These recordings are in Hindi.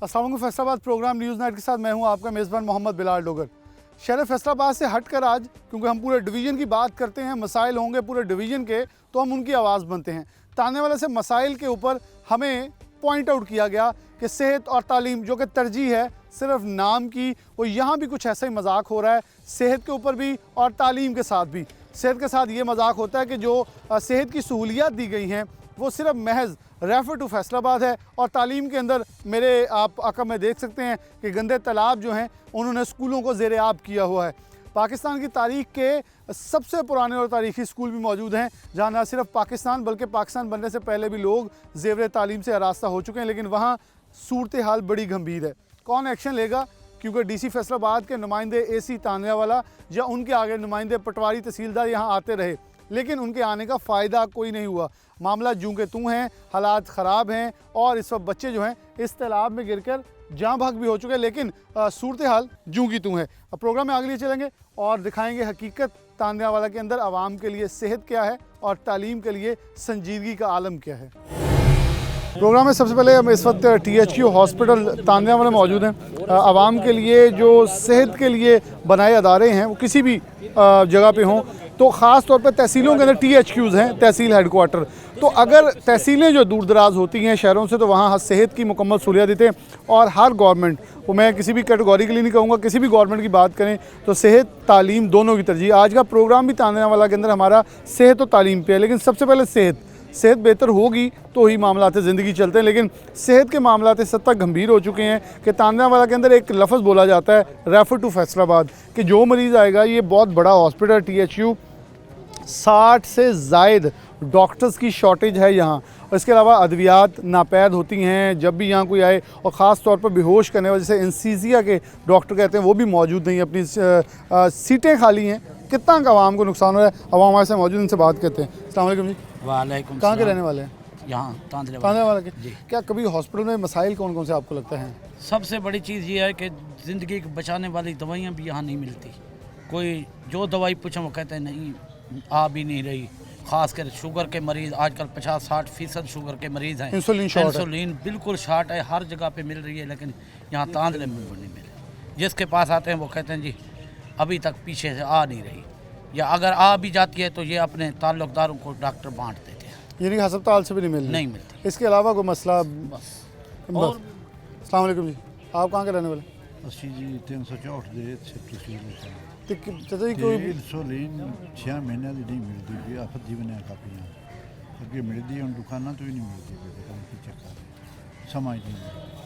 अस्सलाम वालेकुम। फैसलाबाद प्रोग्राम न्यूज़ नाइट के साथ मैं हूं आपका मेज़बान मोहम्मद बिलाल डोगर। शहर फैसलाबाद से हटकर आज, क्योंकि हम पूरे डिवीज़न की बात करते हैं, मसाइल होंगे पूरे डिवीज़न के तो हम उनकी आवाज़ बनते हैं। ताने वाले से मसाइल के ऊपर हमें पॉइंट आउट किया गया कि सेहत और तालीम जो कि तरजीह है सिर्फ नाम की, वो यहाँ भी कुछ ऐसा ही मजाक हो रहा है। सेहत के ऊपर भी और तालीम के साथ भी। सेहत के साथ ये मजाक होता है कि जो सेहत की सहूलियात दी गई हैं वो सिर्फ महज रेफर टू फैसलाबाद है, और तालीम के अंदर मेरे आप आका में देख सकते हैं कि गंदे तालाब जो हैं उन्होंने स्कूलों को ज़ेर आब किया हुआ है। पाकिस्तान की तारीख़ के सबसे पुराने और तारीख़ी स्कूल भी मौजूद हैं जहाँ न सिर्फ पाकिस्तान बल्कि पाकिस्तान बनने से पहले भी लोग ज़ेवर तालीम से आरास्ता हो चुके हैं, लेकिन वहाँ सूरत हाल बड़ी गंभीर है। कौन एक्शन लेगा? क्योंकि DC फैसलाबाद के नुमाइंदे AC तानियावाला या उनके आगे नुमाइंदे पटवारी तहसीलदार यहाँ आते रहे, लेकिन उनके आने का फ़ायदा कोई नहीं हुआ। मामला जूं के तूं हैं, हालात ख़राब हैं और इस वक्त बच्चे जो हैं इस तालाब में गिरकर जाँ भाग भी हो चुके हैं, लेकिन सूरत हाल जूं की तूं है। अब प्रोग्राम में आगे लिए चलेंगे और दिखाएंगे हकीकत तानियावाला के अंदर आवाम के लिए सेहत क्या है और तालीम के लिए संजीदगी का आलम क्या है। प्रोग्राम में सबसे पहले हम इस वक्त THQ हॉस्पिटल तानियावाला मौजूद हैं। आवाम के लिए जो सेहत के लिए बनाए अदारे हैं वो किसी भी जगह पे हों, तो ख़ास तौर पर तहसीलों के अंदर THQs हैं, तहसील हेडकोार्टर। तो अगर तहसीलें जो दूर दराज होती हैं शहरों से, तो वहाँ सेहत की मुकम्मल सहूलियत देते हैं। और हर गवर्नमेंट वो, मैं किसी भी कैटेगरी के लिए नहीं कहूँगा, किसी भी गवर्नमेंट की बात करें तो सेहत तालीम दोनों की तरजीह। आज का प्रोग्राम भी तानियावाला के अंदर हमारा सेहत और तालीम पे है, लेकिन सबसे पहले सेहत बेहतर होगी तो ही मामलात ज़िंदगी चलते हैं। लेकिन सेहत के मामलात इस हद तक गंभीर हो चुके हैं कि तानियावाला के अंदर एक लफ्ज़ बोला जाता है रेफर टू फैसलाबाद, कि जो मरीज़ आएगा, ये बहुत बड़ा हॉस्पिटल THQ, 60 से ज़ायद डॉक्टर्स की शॉर्टेज है यहाँ। और इसके अलावा अद्वियात नापैद होती हैं जब भी यहाँ कोई आए, और ख़ास तौर पर बेहोश करने वाले जैसे इंसीजिया के डॉक्टर कहते हैं वो भी मौजूद नहीं, अपनी सीटें खाली हैं। कितना का आवाम को नुकसान हो रहा है। अवाम हमारे से मौजूद, इनसे बात करते हैं। अस्सलाम वालेकुम जी। वालेकुम। कहाँ के रहने वाले हैं? यहाँ तानियावाला के। क्या कभी हॉस्पिटल में मसाइल कौन कौन से आपको लगता है? सबसे बड़ी चीज़ ये है कि ज़िंदगी को बचाने वाली दवाइयाँ भी यहाँ नहीं मिलती। कोई जो दवाई पूछो वो कहते हैं नहीं, आ भी नहीं रही। ख़ास कर शुगर के मरीज़ आजकल 50-60% शुगर के मरीज़ हैं। इंसुलिन बिल्कुल शॉर्ट है, हर जगह पे मिल रही है, लेकिन यहाँ तांदले में नहीं मिले। जिसके पास आते हैं वो कहते हैं जी अभी तक पीछे से आ नहीं रही, या अगर आ भी जाती है तो ये अपने ताल्लुकदारों को डॉक्टर बांट देते हैं, यानी अस्पताल से भी नहीं मिलती। इसके अलावा कोई मसला? बस। अस्सलाम वालेकुम जी। आप कहाँ के रहने वाले? ਅਸੀਂ ਜੀ 364 ਦੇ ਸੈਕਟਰ ਸੀ तो चाचा जी कोई ਇਨਸੂਲਿਨ 6 ਮਹੀਨਿਆਂ ਦੀ ਨਹੀਂ ਮਿਲਦੀ ਵੀ ਆਫਤ ਜੀਵਨ ਹੈ ਕਾਪੀਆਂ ਅੱਗੇ ਮਿਲਦੀ ਹੁਣ ਦੁਕਾਨਾਂ ਤੋਂ ਹੀ ਨਹੀਂ ਮਿਲਦੀ ਪਤਾ ਨਹੀਂ ਕੀ ਚੱਕਰ ਹੈ ਸਮਝ ਨਹੀਂ।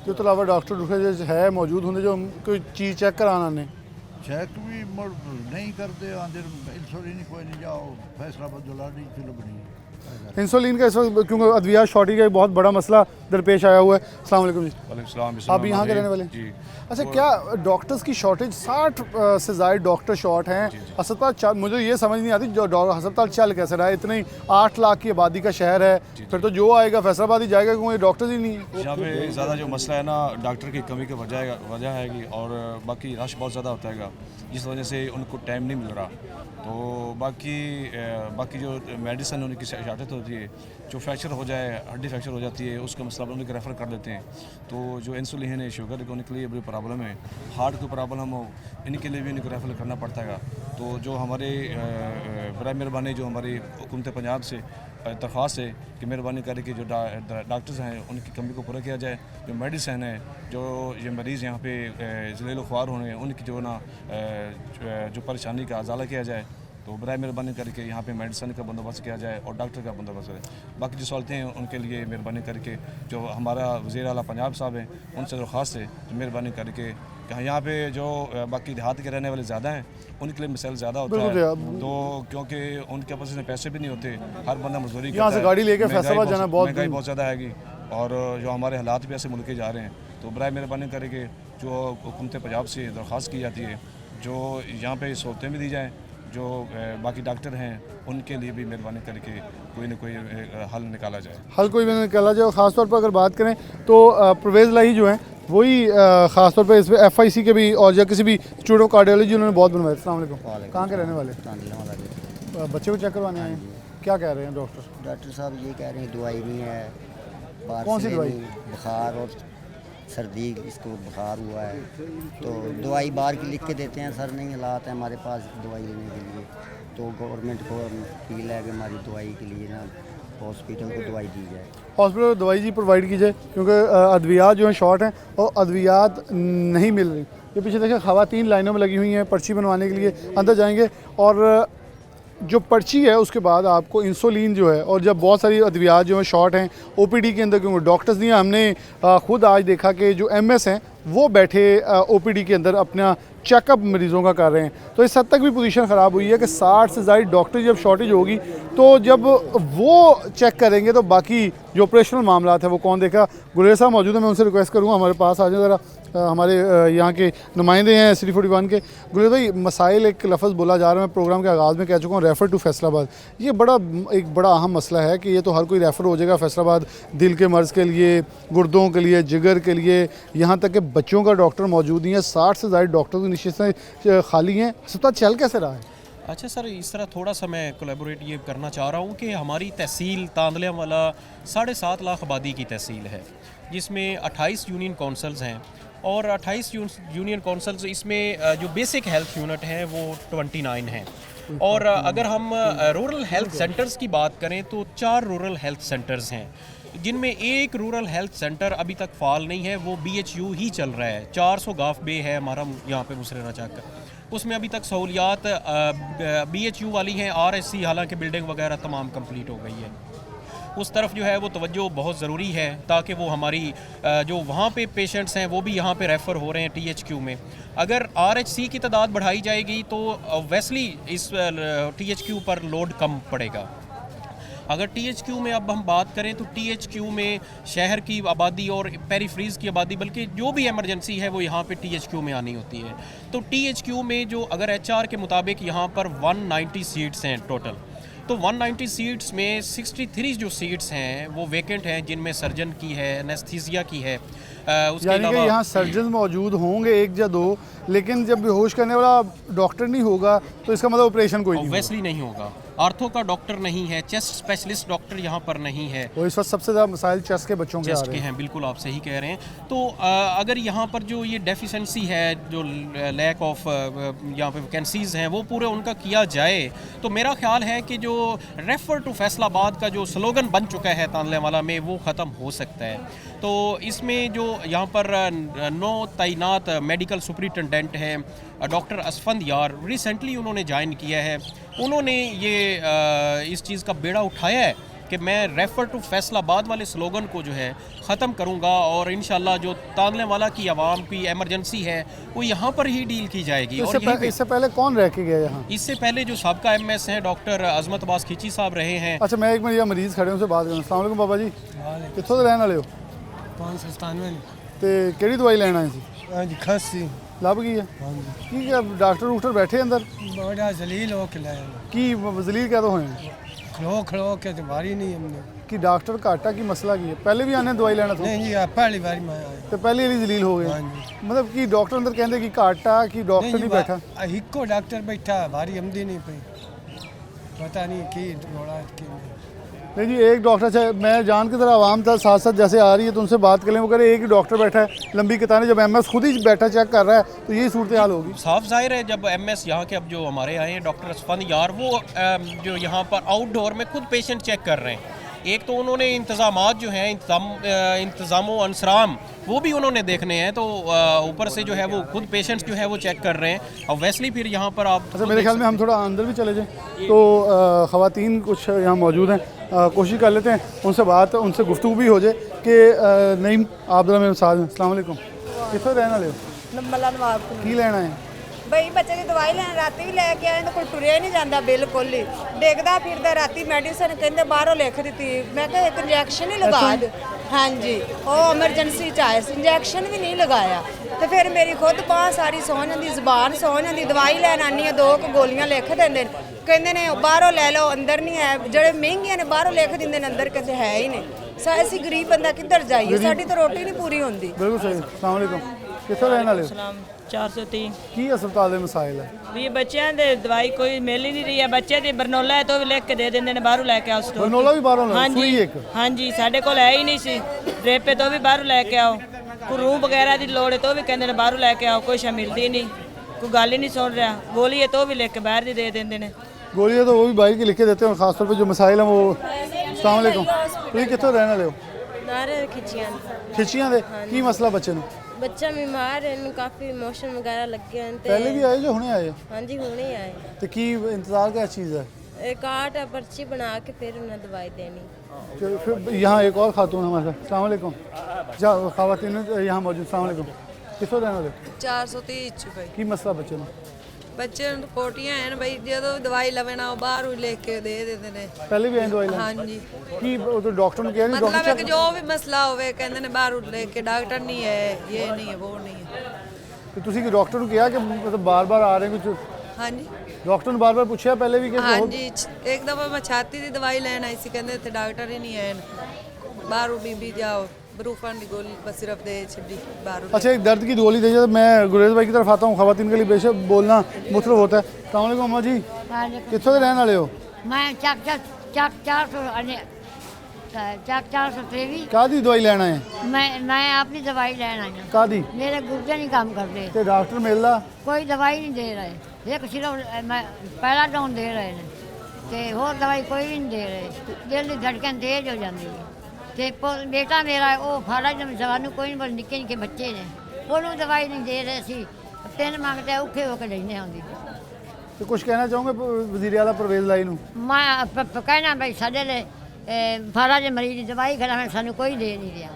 तो अलावा डॉक्टर दूसरे है मौजूद होंगे जो कोई चीज़ चेक कराना ने ਚੈੱਕ ਵੀ ਮੁੜ ਨਹੀਂ ਕਰਦੇ ਆਂਦੇ ਇਨਸੂਲਿਨ ਕੋਈ ਨਹੀਂ ਜਾਓ फैसलाबाद जुलाड़ी चलो बनी। इंसुलिन का इस वक्त क्योंकि अद्वियात शॉर्टेज का एक बहुत बड़ा मसला दरपेश आया हुआ है। अस्सलाम वालेकुम जी। वालेकुम। आप यहाँ के रहने वाले जी? अच्छा, क्या डॉक्टर्स की शॉर्टेज 60 से ज़ायद डॉक्टर शॉर्ट हैं अस्पताल? मुझे ये समझ नहीं आती जो अस्पताल चल कैसे रहा है, इतनी 8 लाख की आबादी का शहर है, फिर तो जो आएगा फैसलाबाद ही जाएगा क्योंकि डॉक्टर्स ही नहीं है। यहाँ पे ज़्यादा जो मसला है ना डॉक्टर की कमी की वजह है, और बाकी रश बहुत ज़्यादा होता है जिस वजह से उनको टाइम नहीं मिल रहा। तो बाकी जो मेडिसिन उनकी शॉर्टेज होती है, जो फ्रैक्चर हो जाए, हड्डी फ्रैक्चर हो जाती है, उसका मसला उनको रेफ़र कर देते हैं। तो जो इंसुलिन है, शुगर के उनके लिए बड़ी प्रॉब्लम है, हार्ट की प्रॉब्लम हो, इनके लिए भी इनको रेफ़र करना पड़ता है। तो जो हमारे बराए मेहरबानी जो हमारी हुकूमत पंजाब से दरख्वास्त है कि मेहरबानी करके जो डॉक्टर्स हैं उनकी कमी को पूरा किया जाए। जो मेडिसिन है, जो ये मरीज़ यहाँ पे ज़लील ख्वार होने हैं, उनकी जो ना जो परेशानी का अजाला किया जाए। तो बराए मेहरबानी करके यहाँ पे मेडिसिन का बंदोबस्त किया जाए और डॉक्टर का बंदोबस्त करें। बाकी जो सहूलतें हैं उनके लिए मेहरबानी करके जो हमारा वज़ीर आला पंजाब साहब हैं उनसे दरख्वास्त है मेहरबानी करके कि यहाँ पे जो बाकी देहात के रहने वाले ज़्यादा हैं उनके लिए मसाइल ज़्यादा होता है। तो क्योंकि उनके पास में पैसे भी नहीं होते, हर बंदा मजदूरी यहाँ से गाड़ी लेके फैसलाबाद जाना महंगाई बहुत ज़्यादा है, और जो हमारे हालात भी ऐसे मुल्क जा रहे हैं। तो बराए मेहरबानी करके जो हुकूमत पंजाब से दरख्वास्त की जाती है जो यहाँ पे सहूलतें भी दी जाएँ, जो बाकी डॉक्टर हैं उनके लिए भी मेहरबानी करके कोई ना कोई हल निकाला जाए। कोई भी निकाला जाए। ख़ास तौर पर अगर बात करें तो परवेज़ लाही जो हैं वही ख़ास तौर पर इस पर FIC के भी और या किसी भी इंस्टीट्यूट ऑफ कार्डियोलॉजी उन्होंने बहुत बनवाया। अस्सलाम वालेकुम। कहाँ के रहने वाले? बच्चे को चेक करवाने आए हैं, क्या कह रहे हैं डॉक्टर? डॉक्टर साहब ये कह रहे हैं दवाई नहीं है। कौन सी दवाई? बुखार और सर्दी, इसको बुखार हुआ है, तो दवाई बाहर की लिख के देते हैं सर, नहीं हालात है हमारे पास दवाई लेने के लिए, तो गवर्नमेंट को अपील है कि हमारी दवाई के लिए ना हॉस्पिटल को दवाई दी जाए। हॉस्पिटल को दवाई जी प्रोवाइड की जाए, क्योंकि अद्वियात जो हैं शॉर्ट हैं और अद्वियात नहीं मिल रही। ये पीछे देखिए ख़वातीन लाइनों में लगी हुई हैं पर्ची बनवाने के लिए, अंदर जाएंगे और जो पर्ची है उसके बाद आपको इंसुलिन जो है, और जब बहुत सारी अद्वियात जो हैं शॉर्ट हैं ओपीडी के अंदर, क्योंकि डॉक्टर्स नहीं हैं, हमने खुद आज देखा कि जो एमएस हैं वो बैठे ओपीडी के अंदर अपना चेकअप मरीज़ों का कर रहे हैं। तो इस हद तक भी पोजीशन ख़राब हुई है कि 60 से ज़्यादा डॉक्टर जब शॉर्टेज होगी तो जब वो चेक करेंगे तो बाकी जो ऑपरेशनल मामला है वो कौन देखा। गुलेर साहब मौजूद है, मैं उनसे रिक्वेस्ट करूँगा हमारे पास आ जाए ज़रा, हमारे यहाँ के नुमाइंदे हैं सिटी 41 के। गुलेर भाई, मसाइल एक लफ्ज़ बोला जा रहा है, मैं प्रोग्राम के आगाज़ में कह चुका हूँ, रेफ़र टू फैसलाबाद। ये एक बड़ा अहम मसला है कि ये तो हर कोई रेफ़र हो जाएगा फैसलाबाद, दिल के मर्ज़ के लिए, गुर्दों के लिए, जिगर के लिए, यहाँ तक कि बच्चों का डॉक्टर मौजूद नहीं है। 60 से ज़्यादा डॉक्टर की नशिस्तें खाली हैं, अस्पताल चल कैसे रहा है? अच्छा सर, इस तरह थोड़ा सा मैं कोलैबोरेट ये करना चाह रहा हूँ कि हमारी तहसील तांदलेवाला 7.5 लाख आबादी की तहसील है, जिसमें 28 यूनियन काउंसिल्स हैं और 28 यूनियन काउंसिल्स, इसमें जो बेसिक हेल्थ यूनिट हैं वो 29 हैं। और अगर हम रूरल हेल्थ सेंटर्स की बात करें तो 4 रूरल हेल्थ सेंटर्स हैं, जिनमें एक रूरल हेल्थ सेंटर अभी तक फाल नहीं है, वो BHU ही चल रहा है। 400 गाफ बे है हमारा यहाँ पे मुसरेना चक, उसमें अभी तक सहूलियात BHU वाली हैं। RSC हालांकि बिल्डिंग वगैरह तमाम कंप्लीट हो गई है। उस तरफ जो है वो तवज्जो बहुत ज़रूरी है, ताकि वो हमारी जो वहाँ पे पेशेंट्स हैं वो भी यहाँ पे रेफ़र हो रहे हैं THQ में। अगर RHC की तादाद बढ़ाई जाएगी तो ऑब्वियसली इस THQ पर लोड कम पड़ेगा। अगर THQ में अब हम बात करें तो THQ में शहर की आबादी और पेरीफ्रीज की आबादी, बल्कि जो भी इमरजेंसी है वो यहाँ पे THQ में आनी होती है। तो THQ में जो अगर HR के मुताबिक यहाँ पर 190 सीट्स हैं टोटल, तो 190 सीट्स में 63 जो सीट्स हैं वो वेकेंट हैं, जिनमें सर्जन की है, एनेस्थीसिया की है। उसके यानी कि अलावा यहाँ सर्जन मौजूद होंगे 1 या 2, लेकिन जब बेहोश करने वाला डॉक्टर नहीं होगा तो इसका मतलब ऑपरेशन कोई नहीं होगा। ऑब्वियसली नहीं होगा। आर्थो का डॉक्टर नहीं है, चेस्ट स्पेशलिस्ट डॉक्टर यहाँ पर नहीं है। वो इस वक्त सबसे ज़्यादा मसाइल चेस्ट के बच्चों के आ चेस्ट रहे के हैं। हैं, बिल्कुल आप सही कह रहे हैं। तो अगर यहाँ पर जो ये डेफिशिएंसी है, जो लैक ऑफ यहाँ पे वैकेंसीज़ हैं, वो पूरे उनका किया जाए तो मेरा ख्याल है कि जो रेफ़र टू फैसलाबाद का जो स्लोगन बन चुका है तांदलेवाला में, वो ख़त्म हो सकता है। तो इसमें जो यहाँ पर 9 तैनात मेडिकल सुपरिटेंडेंट हैं, डॉक्टर असफंद यार रिसेंटली उन्होंने ज्वाइन किया है। उन्होंने ये इस चीज़ का बेड़ा उठाया है कि मैं रेफ़र टू फैसलाबाद वाले स्लोगन को जो है ख़त्म करूँगा, और इंशाल्लाह जो तांदलेवाला की आवाम की एमरजेंसी है वो यहाँ पर ही डील की जाएगी। और इससे पहले कौन रह के गया यहाँ? इससे पहले जो साबका MS हैं डॉक्टर अजमत अब्बास खीची साहब रहे हैं। अच्छा, मैं एक मिनट, यहाँ मरीज़ खड़े उनसे बात करूँ। अस्सलाम वालेकुम बाबा जी, कित्थों दे रहने वाले हो? 597 ते केड़ी दवाई लेना है? हाँ जी, खांसी लभ गई है? हाँ जी, की डॉक्टर बैठे अंदर बड़ा जलील हो के लाया की जलील क्या तो हैं खलो के तो बारी नहीं हमने। कि डॉक्टर घाटा की मसला की है? पहले भी आने दवाई लेना था नहीं जी, आप पहली बारी में आए। तो पहले ही जलील हो गए। हाँ जी। मतलब कि डॉक्टर अंदर कहते कि घाटा कि डॉक्टर नहीं बैठा? हिको डॉक्टर बैठा, बारी हमदी नहीं पई, पता नहीं की रोड़ा की नहीं जी, एक डॉक्टर से मैं जान की तरह आवाम था साथ साथ जैसे आ रही है तो उनसे बात कर लें, वो कह रहे एक ही डॉक्टर बैठा है, लंबी कतारें, जब MS खुद ही बैठा चेक कर रहा है तो यही सूरत हाल होगी। साफ जाहिर है, जब MS यहाँ के अब जो हमारे आए हैं डॉक्टर असफंद यार, वो जो यहाँ पर आउटडोर में खुद पेशेंट चेक कर रहे हैं। एक तो उन्होंने इंतज़ामात जो हैं, इंतज़ाम अंसराम वो भी उन्होंने देखने हैं, तो ऊपर से जो है वो खुद पेशेंट्स जो है वो चेक कर रहे हैं। और वैसली फिर यहाँ पर आप अच्छा, मेरे ख्याल में हम थोड़ा अंदर भी चले जाएँ तो ख़वातीन कुछ यहाँ मौजूद हैं, कोशिश कर लेते हैं उनसे गुफ्तगू भी हो जाए कि नईम आप मेरे साथ हैं। अस्सलाम वालेकुम, कितों रहने वाले हो? नंबला नवाब की लेना है? ਬਈ ਬੱਚੇ ਦੀ ਦਵਾਈ ਲੈਣ ਰਾਤੀ ਵੀ ਲੈ ਕੇ ਆਏ ਤਾਂ ਕੋਈ ਟੁਰਿਆ ਹੀ ਨਹੀਂ ਜਾਂਦਾ ਬਿਲਕੁਲ ਹੀ ਡੇਗਦਾ ਫਿਰਦਾ ਰਾਤੀ ਮੈਡੀਸਨ ਕਹਿੰਦੇ ਬਾਹਰੋਂ ਲਿਖ ਦਿੱਤੀ ਮੈਂ ਕਿਹਾ ਇੱਕ ਇੰਜੈਕਸ਼ਨ ਹੀ ਲਗਾ ਦੇ ਹਾਂਜੀ ਉਹ ਐਮਰਜੈਂਸੀ ਚ ਆਇਆ ਸੀ ਇੰਜੈਕਸ਼ਨ ਵੀ ਨਹੀਂ ਲਗਾਇਆ ਤੇ ਫਿਰ ਮੇਰੀ ਖੁਦ ਬਾਂਹ ਸਾਰੀ ਸੌਂ ਜਾਂਦੀ ਜ਼ੁਬਾਨ ਸੌਂ ਜਾਂਦੀ ਦਵਾਈ ਲੈਣ ਆਨੀ ਆ 2 ਗੋਲੀਆਂ ਲਿਖ ਦਿੰਦੇ ਨੇ ਕਹਿੰਦੇ ਨੇ ਬਾਹਰੋਂ ਲੈ ਲਓ ਅੰਦਰ ਨਹੀਂ ਹੈ ਜਿਹੜੇ ਮਹਿੰਗੀਆਂ ਨੇ ਬਾਹਰੋਂ ਲਿਖ ਦਿੰਦੇ ਨੇ ਅੰਦਰ ਕਹਿੰਦੇ ਹੈ ਹੀ ਨਹੀਂ ਅਸੀਂ ਗਰੀਬ ਬੰਦਾ ਕਿੱਧਰ ਜਾਈਏ ਸਾਡੀ ਤਾਂ ਰੋਟੀ ਨਹੀਂ ਪੂਰੀ ਹੁੰਦੀ बिल्कुल सही। अस्सलाम वालेकुम, कितों रहने वाले हो? ਸਲਾਮ 403 की अस्पताल के मसाइल है? ਵੀ ਬੱਚਿਆਂ ਦੇ ਦਵਾਈ ਕੋਈ ਮਿਲ ਹੀ ਨਹੀਂ ਰਹੀ ਹੈ ਬੱਚੇ ਦੀ ਬਰਨੋਲਾ ਹੈ ਤੋਂ ਵੀ ਲਿਖ ਕੇ ਦੇ ਦਿੰਦੇ ਨੇ ਬਾਹਰੋਂ ਲੈ ਕੇ ਆਓ ਬਰਨੋਲਾ ਵੀ ਬਾਹਰੋਂ ਲੈ ਸੂਈ ਇੱਕ? ਹਾਂਜੀ ਸਾਡੇ ਕੋਲ ਹੈ ਹੀ ਨਹੀਂ ਸੀ ਡਰੇਪੇ ਤੋਂ ਵੀ ਬਾਹਰੋਂ ਲੈ ਕੇ ਆਓ ਕੋਈ रूह वगैरह की लोड़ है तो भी कहते हैं बाहरों लैके आओ, कोई शा मिलती नहीं, कोई गल ही नहीं सुन रहा, गोली है तो भी लिख के बाहर दी दे देंगे ने। गोलियाँ तो वो भी बाहर की लिख के देते हैं, और ख़ासतौर पे जो मसाइल हैं वो। अस्सलाम वालेकुम, तुम कितों रहने वाले हो? नारे खिचियां खिचियां दे की मसला बच्चे ਨੂੰ? ਬੱਚਾ ਬਿਮਾਰ ਹੈ, ਇਹਨੂੰ ਕਾਫੀ ਇਮੋਸ਼ਨ ਵਗੈਰਾ ਲੱਗੇ ਹਨ ਤੇ पहले भी आए जो हुणे आए? ਹਾਂਜੀ ਹੁਣੇ ਹੀ ਆਏ। तो की इंतज़ार क्या चीज़ है? ਇਹ ਕਾਰਡ ਆ, ਪਰਚੀ ਬਣਾ ਕੇ ਫਿਰ ਉਹਨਾਂ ਦਵਾਈ ਦੇਣੀ। तो फिर यहाँ एक और खातून हमारे साथ। अस्सलाम वालेकुम, जा ख़वातीन यहाँ मौजूद। अस्सलाम वालेकुम, कितों रहने वाले? 430 ਚ ਬਈ की मसला बच्चे ਨੂੰ? ਬੱਚੇ ਨੂੰ ਕੋਟੀਆਂ ਹਨ ਬਈ, ਜਦੋਂ ਦਵਾਈ ਲਵੇ ਨਾ ਉਹ ਬਾਹਰੋਂ ਲੈ ਕੇ ਦੇ ਦਿੰਦੇ ਨੇ। पहले भी आए दवाई लेने? ਹਾਂਜੀ की वो तो डॉक्टर ने कह रही ਮਤਲਬ ਹੈ डॉक्टर ਕਿ ਜੋ ਵੀ ਮਸਲਾ ਹੋਵੇ ਕਹਿੰਦੇ ਨੇ ਬਾਹਰੋਂ ਲੈ ਕੇ, ਡਾਕਟਰ ਨਹੀਂ ਹੈ, ਇਹ ਨਹੀਂ ਹੈ, ਉਹ ਨਹੀਂ ਹੈ। तो तुसी कि डॉक्टर ने कहा कि मतलब बार बार आ रहे हैं कुछ? ਹਾਂਜੀ डॉक्टर ने बार बार पूछा पहले भी कि ਹਾਂਜੀ ਇੱਕ ਦਫਾ ਮੈਂ ਛਾਤੀ ਦੀ ਦਵਾਈ ਲੈਣ ਆਈ ਸੀ, ਕਹਿੰਦੇ ਇੱਥੇ ਡਾਕਟਰ ਹੀ ਨਹੀਂ ਹੈ, ਬਾਹਰੋਂ ਬੀਬੀ ਜਾਓ ब्रूफन की गोली बस सिर्फ दे छड़ी बाहरों। अच्छा, एक दर्द की गोली दे, मैं गुरेज भाई की तरफ आता हूँ। ख़वातीन के लिए बेशक बोलना मुख्तलिफ होता है। अस्सलाम वालेकुम अम्मा जी, कितों के रहने वाले हो? मैं चक 423 का दी दवाई लेना है? मैं अपनी दवाई लेना है। का दी? मेरे गुर्दे नहीं काम करते, ते डॉक्टर मिलदा कोई दवाई नहीं दे रहे, एक सिर्फ मैं पहला डाउन दे रहे हैं ते होर दवाई कोई भी नहीं दे रहे। दिल की धड़कन तेज हो जाती है ते बेटा मेरा वो फाड़ा जवानू कोई नहीं, निक्के निक्के बच्चे ने, ਉਹਨੂੰ दवाई नहीं दे रहे सी, पिन मंगते औखे होकर लेने आਉਂਦੀ। तो कुछ कहना चाहूँगे वज़ीर आला परवेज़ लाई नूं? मैं कहना भाई साढ़े लिए फाड़ा जे मरीज की दवाई खिलाने सानू कोई दे नहीं दिया।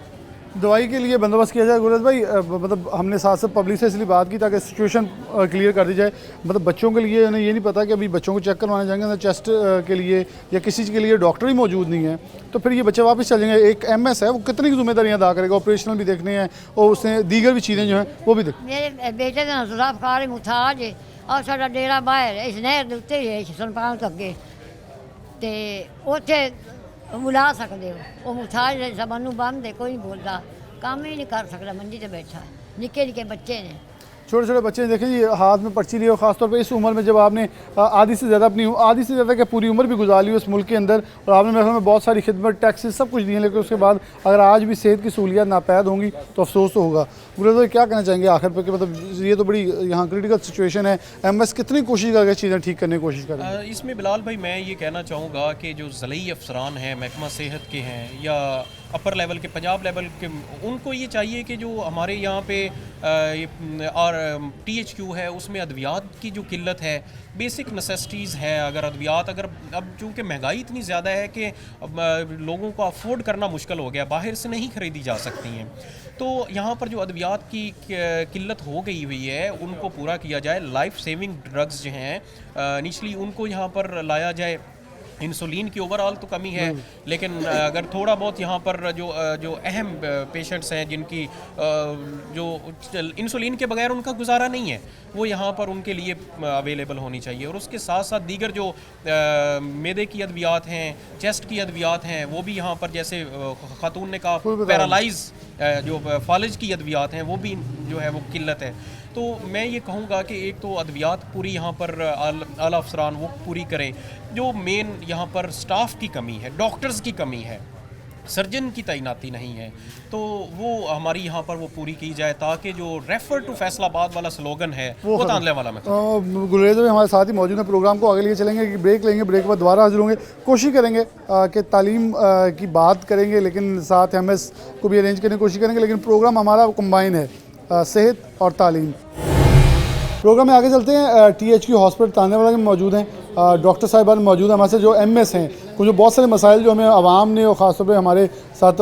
दवाई के लिए बंदोबस्त किया जाए गुरेज भाई। मतलब हमने साथ साथ पब्लिक से इसलिए बात की ताकि सिचुएशन क्लियर कर दी जाए। मतलब बच्चों के लिए उन्हें ये नहीं पता कि अभी बच्चों को चेक करवाने जाएंगे ना चेस्ट के लिए या किसी चीज़ के लिए डॉक्टर ही मौजूद नहीं है, तो फिर ये बच्चे वापस चल जाएंगे। एक MS है, वो कितनी जिम्मेदारियाँ अदा करेगा, ऑपरेशनल भी देखने हैं और उसने दीगर भी चीज़ें जो हैं वो भी देख। मेरे बेटे का नजरा कार मुथाज है और साडा डेरा बाहर इस नहर के उत्ते है सनपाल तो अगे ते उत्थे बुला सकते हो। वो मुथाज है, सबनू बंद है, कोई नहीं बोलता, काम ही नहीं कर सकता, मंजी से बैठा है, निक्के निक्के बच्चे ने, छोटे छोटे बच्चे देखें जी, हाथ में पर्ची लिए, और ख़ासतौर पर इस उम्र में जब आपने आधी से ज़्यादा अपनी आधी से ज़्यादा क्या पूरी उम्र भी गुजार ली उस मुल्क के अंदर, और आपने मेरे ख्याल में बहुत सारी खिदमत टैक्सेस सब कुछ दिए, लेकिन उसके बाद अगर आज भी सेहत की सहूलियात नापैद होंगी तो अफसोस तो होगा। गुरेज भाई क्या कहना चाहेंगे आखिर पर कि मतलब ये तो बड़ी यहाँ क्रिटिकल सिचुएशन है, MS कितनी कोशिश करके चीज़ें ठीक करने की कोशिश कर रहे हैं? इसमें बिलाल भाई मैं ये कहना चाहूँगा कि जो ज़लई अफसरान हैं, महकमा सेहत के हैं या अपर लेवल के पंजाब लेवल के, उनको ये चाहिए कि जो हमारे यहाँ पे और THQ है उसमें अद्वियात की जो किल्लत है, बेसिक नेसेसिटीज़ हैं, अगर अद्वियात अगर अब चूँकि महंगाई इतनी ज़्यादा है कि लोगों को अफोर्ड करना मुश्किल हो गया, बाहर से नहीं ख़रीदी जा सकती हैं, तो यहाँ पर जो अद्वियात की किल्लत हो गई हुई है उनको पूरा किया जाए। लाइफ सेविंग ड्रग्स जो हैं निचली उनको यहाँ पर लाया जाए। इंसुलिन की ओवरऑल तो कमी है, लेकिन अगर थोड़ा बहुत यहाँ पर जो अहम पेशेंट्स हैं जिनकी जो इंसुलिन के बगैर उनका गुजारा नहीं है, वो यहाँ पर उनके लिए अवेलेबल होनी चाहिए। और उसके साथ साथ दीगर जो मैदे की अद्वियात हैं, चेस्ट की अद्वियात हैं, वो भी यहाँ पर जैसे खातून ने कहा पैरालाइज जो फालिज की अद्वियात हैं वो भी जो है वो किल्लत है। तो मैं ये कहूँगा कि एक तो अद्वियात पूरी यहाँ पर आला अफसरान वो पूरी करें। जो मेन यहाँ पर स्टाफ की कमी है, डॉक्टर्स की कमी है, सर्जन की तैनाती नहीं है, तो वो हमारी यहाँ पर वो पूरी की जाए ताकि जो रेफर टू फैसलाबाद वाला स्लोगन है वो तानले वाला में। गुरेज भाई हमारे साथ ही मौजूद हैं, प्रोग्राम को आगे लिए चलेंगे कि ब्रेक लेंगे, ब्रेक के बाद दोबारा हाजिर होंगे, कोशिश करेंगे कि तालीम की बात करेंगे लेकिन साथ MS को भी अरेंज करने की कोशिश करेंगे, लेकिन प्रोग्राम हमारा कंबाइन है सेहत और तालीम। प्रोग्राम में आगे चलते हैं। THQ हॉस्पिटल ताने वाला में मौजूद हैं, डॉक्टर साहिबान मौजूद हैं हमारे साथ, जो MS हैं, कुछ बहुत सारे मसाइल जो हमें आवाम ने और ख़ासतौर पे हमारे साथ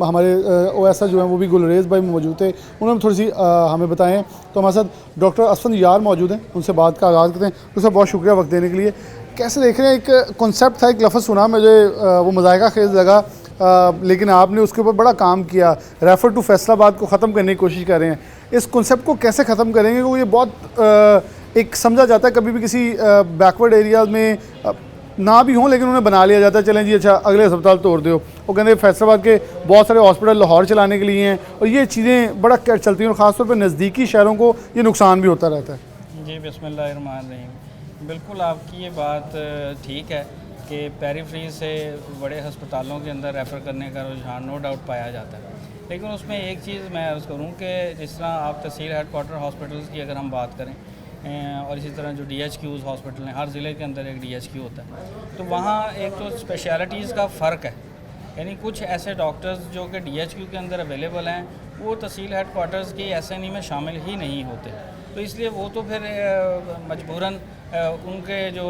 हमारे OSR जो हैं वो भी गुलरेज़ भाई मौजूद थे, उन्होंने थोड़ी सी हमें बताएं। तो हमारे साथ डॉक्टर असफंद यार मौजूद हैं, उनसे बात का आगाज़ करते हैं। उसका बहुत शुक्रिया वक्त देने के लिए। कैसे देख रहे हैं, एक कॉन्सेप्ट था, एक लफ्ज़ सुना मुझे, वो मज़ायका खेज़ लगा, लेकिन आपने उसके ऊपर बड़ा काम किया, रेफ़र टू फैसलाबाद को ख़त्म करने की कोशिश कर रहे हैं। इस कॉन्सेप्ट को कैसे ख़त्म करेंगे, क्योंकि ये बहुत एक समझा जाता है, कभी भी किसी बैकवर्ड एरियाज़ में ना भी हों लेकिन उन्हें बना लिया जाता है, चलें जी अच्छा अगले अस्पताल तोड़ दो। वो कहते हैं फैसलाबाद के बहुत सारे हॉस्पिटल लाहौर चलाने के लिए हैं, और ये चीज़ें बड़ा चलती हैं और ख़ासतौर पर नज़दीकी शहरों को ये नुकसान भी होता रहता है। जी बिस्मिल्लाहिर्रहमानिर्रहीम, बिल्कुल आपकी ये बात ठीक है कि पेरिफेरी से बड़े अस्पतालों के अंदर रेफ़र करने का रुझान नो डाउट पाया जाता है, लेकिन उसमें एक चीज़ मैं अर्ज़ करूँ कि जिस तरह आप तहसील हेडकोार्टर हॉस्पिटल्स की अगर हम बात करें और इसी तरह जो DHQs हॉस्पिटल हैं, हर ज़िले के अंदर एक DHQ होता है, तो वहाँ एक तो स्पेशलिटीज़ का फ़र्क है। यानी कुछ ऐसे डॉक्टर्स जो कि DHQ के अंदर अवेलेबल हैं वो तहसील हेडकोार्टर्स की SNE में शामिल ही नहीं होते, तो इसलिए वो तो फिर मजबूरन उनके जो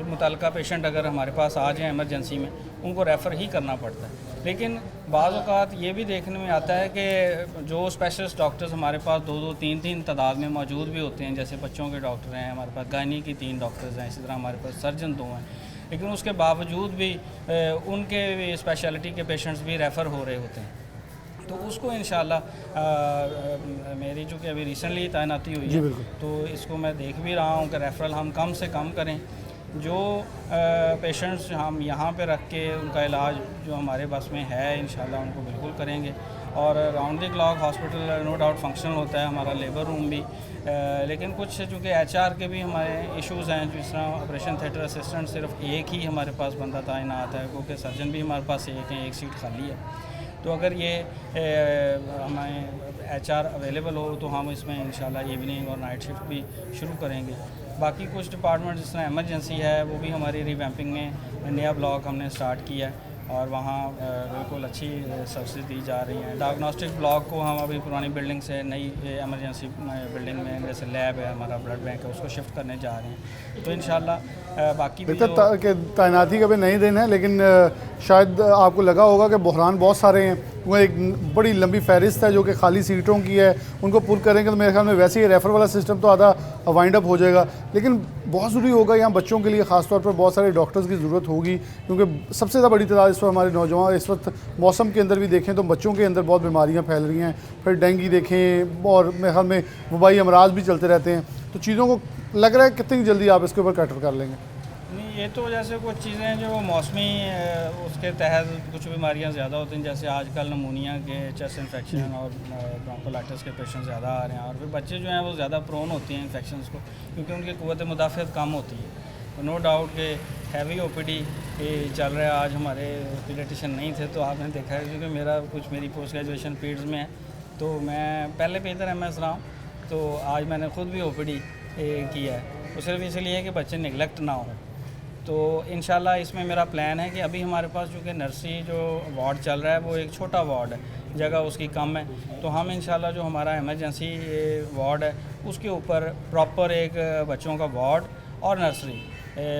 मुतल्लिका पेशेंट अगर हमारे पास आ जाएँ इमरजेंसी में, उनको रेफ़र ही करना पड़ता है। लेकिन बाज़ औक़ात ये भी देखने में आता है कि जो स्पेशलिस्ट डॉक्टर्स हमारे पास 2-2, 3-3 तादाद में मौजूद भी होते हैं, जैसे बच्चों के डॉक्टर हैं हमारे पास, गायनी की 3 डॉक्टर्स हैं, इसी तरह हमारे पास सर्जन 2 हैं, लेकिन उसके बावजूद भी उनके स्पेशलिटी के पेशेंट्स भी रेफ़र हो रहे होते हैं। तो उसको इंशाल्लाह मेरी चूँकि अभी रिसेंटली तैनाती हुई है, तो इसको मैं देख भी रहा हूँ कि रेफ़रल हम कम से कम करें। जो पेशेंट्स हम यहाँ पे रख के उनका इलाज जो हमारे बस में है इंशाल्लाह उनको बिल्कुल करेंगे। और round the clock hospital no doubt functional होता है, हमारा लेबर रूम भी, लेकिन कुछ चूँकि HR के भी हमारे इश्यूज़ हैं, जिस तरह ऑपरेशन थिएटर असिस्टेंट सिर्फ एक ही हमारे पास बंदा तैनात है, क्योंकि सर्जन भी हमारे पास एक है, एक सीट खाली है। तो अगर ये हमें HR अवेलेबल हो तो हम इसमें इंशाल्लाह इवनिंग और नाइट शिफ्ट भी शुरू करेंगे। बाकी कुछ डिपार्टमेंट जिस तरह इमरजेंसी है वो भी हमारी रिवैम्पिंग में नया ब्लॉक हमने स्टार्ट किया है और वहाँ बिल्कुल अच्छी सर्विसेज दी जा रही हैं। डायग्नोस्टिक ब्लॉक को हम अभी पुरानी बिल्डिंग से नई इमरजेंसी बिल्डिंग में, जैसे लैब है हमारा, ब्लड बैंक है, उसको शिफ्ट करने जा रहे हैं। तो इंशाल्लाह बाकी भी तैनाती का भी नहीं देना है, लेकिन शायद आपको लगा होगा कि बहरान बहुत सारे हैं, वो एक बड़ी लंबी फहरिस्त है जो कि खाली सीटों की है, उनको पुर करेंगे तो मेरे ख्याल में वैसे ही रेफ़र वाला सिस्टम तो आधा वाइंड अप हो जाएगा। लेकिन बहुत ज़रूरी होगा यहाँ बच्चों के लिए ख़ास तौर पर बहुत सारे डॉक्टर्स की ज़रूरत होगी, क्योंकि सबसे ज़्यादा बड़ी तादाद इस वक्त हमारे नौजवान, इस वक्त मौसम के अंदर भी देखें तो बच्चों के अंदर बहुत बीमारियाँ फैल रही हैं, फिर डेंगू देखें और मेरे ख्याल में वबाई अमराज भी चलते रहते हैं। तो चीज़ों को लग रहा है कितनी जल्दी आप इसके ऊपर कैटर कर लेंगे? नहीं, ये तो जैसे कुछ चीज़ें जो मौसमी उसके तहत कुछ बीमारियां ज़्यादा होती हैं, जैसे आजकल नमूनिया के, चेस्ट इन्फेक्शन और ब्रोंकोलाइटिस के पेशेंट ज़्यादा आ रहे हैं, और फिर बच्चे जो हैं वो ज़्यादा प्रोन होती हैं इन्फेक्शंस को, क्योंकि उनकी क़ुव्वत मुदाफ़ियत कम होती है। तो नो डाउट कि हैवी OPD चल रहा है। आज हमारे पीडियाट्रिशियन नहीं थे तो आपने देखा है, क्योंकि मेरी पोस्ट ग्रेजुएशन पीड्स में है, तो मैं पहले बेहतर MS रहा हूँ, तो आज मैंने ख़ुद भी OPD किया है। वो सिर्फ इसलिए है कि बच्चे निगलेक्ट ना हो। तो इंशाल्लाह इसमें मेरा प्लान है कि अभी हमारे पास चूँकि नर्सरी जो वार्ड चल रहा है वो एक छोटा वार्ड है, जगह उसकी कम है, तो हम इंशाल्लाह जो हमारा इमरजेंसी वार्ड है उसके ऊपर प्रॉपर एक बच्चों का वार्ड और नर्सरी,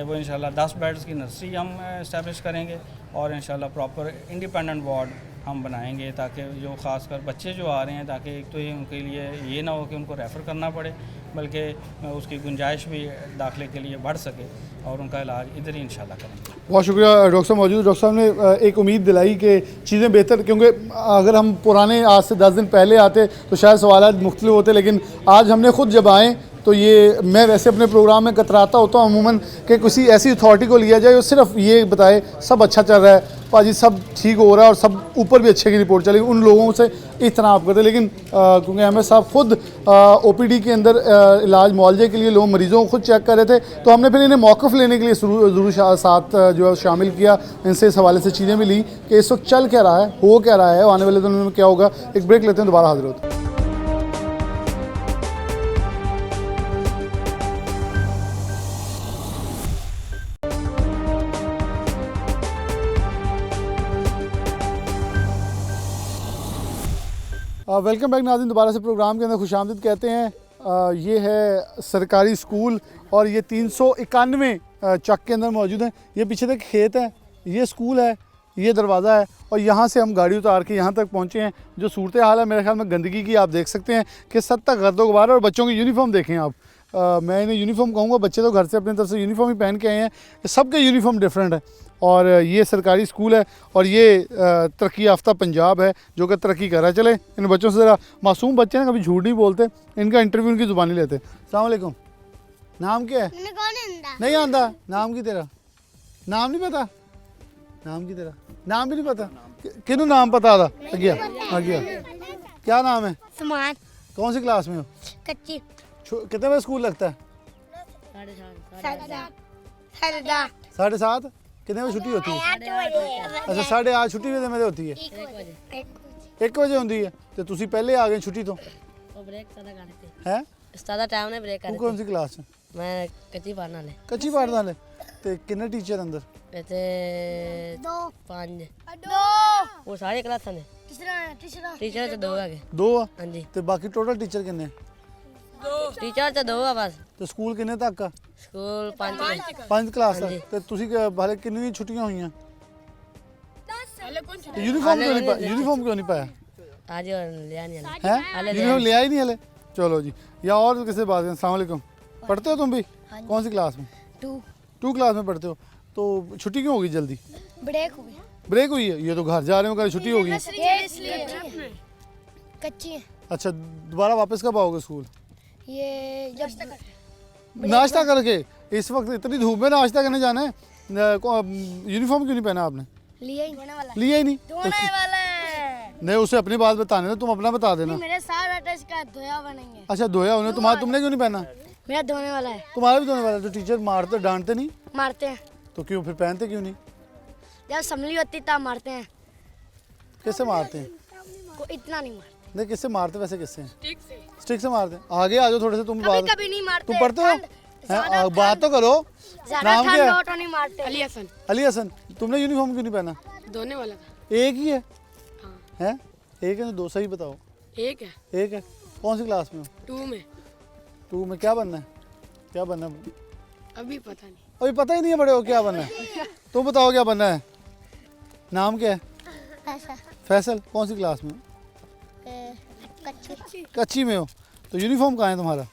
वो इंशाल्लाह 10 बेड्स की नर्सरी हम इस्टेब्लिश करेंगे और इंशाल्लाह प्रॉपर इंडिपेंडेंट वार्ड हम बनाएंगे, ताकि जो ख़ासकर बच्चे जो आ रहे हैं, ताकि एक तो ये उनके लिए ये ना हो कि उनको रेफ़र करना पड़े, बल्कि उसकी गुंजाइश भी दाखिले के लिए बढ़ सके और उनका इलाज इधर ही इंशाल्लाह करेंगे। बहुत शुक्रिया डॉक्टर साहब मौजूद। डॉक्टर साहब ने एक उम्मीद दिलाई कि चीज़ें बेहतर, क्योंकि अगर हम पुराने आज से 10 दिन पहले आते तो शायद सवालात मुख्तलिफ होते, लेकिन आज हमने ख़ुद जब आए तो ये, मैं वैसे अपने प्रोग्राम में कतराता होता हूँ अमूमन कि किसी ऐसी अथॉरिटी को लिया जाए जो सिर्फ ये बताए सब अच्छा चल रहा है पाजी, सब ठीक हो रहा है और सब ऊपर भी अच्छे की रिपोर्ट चलेगी, उन लोगों से इस तरह आप करते। लेकिन क्योंकि MS साहब खुद OPD के अंदर इलाज मुआवजे के लिए लोग मरीज़ों को खुद चेक कर रहे थे, तो हमने फिर इन्हें मौक़िफ़ लेने के लिए ज़रूर साथ जो है शामिल किया, इनसे इस हवाले से चीज़ें भी ली कि इस वक्त चल क्या रहा है, हो क्या रहा है, आने वाले दिनों में क्या होगा। एक ब्रेक लेते हैं, दोबारा हाजिर होते हैं। वेलकम बैक नाज़रीन, दोबारा से प्रोग्राम के अंदर खुशामदीद कहते हैं। ये है सरकारी स्कूल और ये 391 चक के अंदर मौजूद है। ये पीछे तक खेत है, ये स्कूल है, ये दरवाज़ा है और यहाँ से हम गाड़ी उतार के यहाँ तक पहुँचे हैं। जो सूरत हाल है मेरे ख्याल में गंदगी की, आप देख सकते हैं कि सद तक गर्दो गुबार, और बच्चों की यूनिफॉर्म देखें आप। मैं इन्हें यूनिफॉर्म कहूँगा, बच्चे तो घर से अपनी तरफ से यूनिफॉर्म ही पहन के आए हैं, सबके यूनिफॉर्म डिफरेंट है। और ये सरकारी स्कूल है और ये तरक्की याफ्ता पंजाब है जो कि तरक्की कर रहा है। चले इन बच्चों से ज़रा, मासूम बच्चे हैं, कभी झूठ नहीं बोलते, इनका इंटरव्यू इनकी ज़ुबानी लेते। अस्सलाम वालेकुम, नाम क्या है? नहीं आंदा, नाम की तेरा? नाम नहीं पता? नाम की तेरा नाम भी नहीं पता? किन्नू नाम पता था? गया क्या नाम है? समान। कौन सी क्लास में हो? कच्ची। कितने बजे स्कूल लगता है? 7:30। कितने बजे छुट्टी होती है? अच्छा 8:30 छुट्टी में होती है। 1 ਵਜੇ ਹੁੰਦੀ ਹੈ ਤੇ ਤੁਸੀਂ ਪਹਿਲੇ ਆ ਗਏ ਛੁੱਟੀ ਤੋਂ ਉਹ ਬ੍ਰੇਕ ਸਾਦਾ ਕਰਦੇ ਹੈ ਸਾਦਾ ਟਾਈਮ ਨੇ ਬ੍ਰੇਕ ਤੂੰ ਕਰਦੇ ਕੌਣ ਸੀ ਕਲਾਸ 'ਚ ਮੈਂ ਕੱਚੀ ਪੜਨ ਵਾਲੇ ਕੱਚੀ ਪੜ੍ਹਨ ਵਾਲੇ ਤੇ ਕਿੰਨੇ ਟੀਚਰ ਅੰਦਰ ਇੱਥੇ 5 ਉਹ ਸਾਰੇ ਕਲਾਸਾਂ ਦੇ ਟੀਚਰ ਤੇ 2 ਹੈਗੇ 2 ਆ ਹਾਂਜੀ ਤੇ ਬਾਕੀ ਟੋਟਲ ਟੀਚਰ ਕਿੰਨੇ ਟੀਚਰ ਤੇ 2 ਆ ਬਸ ਤੇ ਸਕੂਲ ਕਿੰਨੇ ਤੱਕ ਆ ਸਕੂਲ 5 5 ਕਲਾਸ ਆ ਤੇ ਤੁਸੀਂ ਹਾਲੇ ਕਿੰਨੀ ਛੁੱਟੀਆਂ ਹੋਈਆਂ यूनिफॉर्म क्यों नहीं पाया यूनिफॉर्म क्यों नहीं पाया आज लिया नहीं है यूनिफॉर्म लिया ही नहीं हले चलो जी या और किसी बात अस्सलाम वालेकुम पढ़ते हो तुम भी कौन सी क्लास में 2 क्लास में पढ़ते हो तो छुट्टी क्यों होगी जल्दी ब्रेक हुई है ये तो घर जा रहे हो कल छुट्टी होगी कच्ची है अच्छा दोबारा वापस कब आओगे स्कूल ये जब नाश्ता करके इस वक्त इतनी धूप में नाश्ता करने जाना है यूनिफॉर्म क्यों नहीं पहना आपने लिया ही लिया ही नहीं धोने वाला है नहीं उसे अपनी बात बताने दो तुम अपना बता देना मेरे साथ अटैच का धोया हुआ नहीं है अच्छा धोया उन्हें तुमने क्यों नहीं पहना मेरा धोने वाला है तुम्हारा भी धोने वाला है तो टीचर मारते डांटते नहीं मारते हैं तो क्यों फिर पहनते क्यों नहीं जब असम्बली होती तब मारते हैं किससे मारते हैं को इतना नहीं मारते नहीं किससे मारते वैसे किससे स्टिक से मारते हैं आगे आ जाओ थोड़े से तुम बात कभी नहीं मारते तुम पढ़ते हो हैं? बात तो करो नाम क्या है नहीं मारते अली हसन तुमने यूनिफॉर्म क्यों नहीं पहना धोने वाला एक ही है हैं एक है तो 2 सही बताओ एक है एक है कौन सी क्लास में हो 2 में 2 में क्या बनना है अभी पता नहीं अभी पता ही नहीं है बड़े हो क्या बनना है तुम बताओ क्या बनना है नाम क्या है फैसल कौन सी क्लास में हो कच्ची में हो तो यूनिफॉर्म कहाँ है तुम्हारा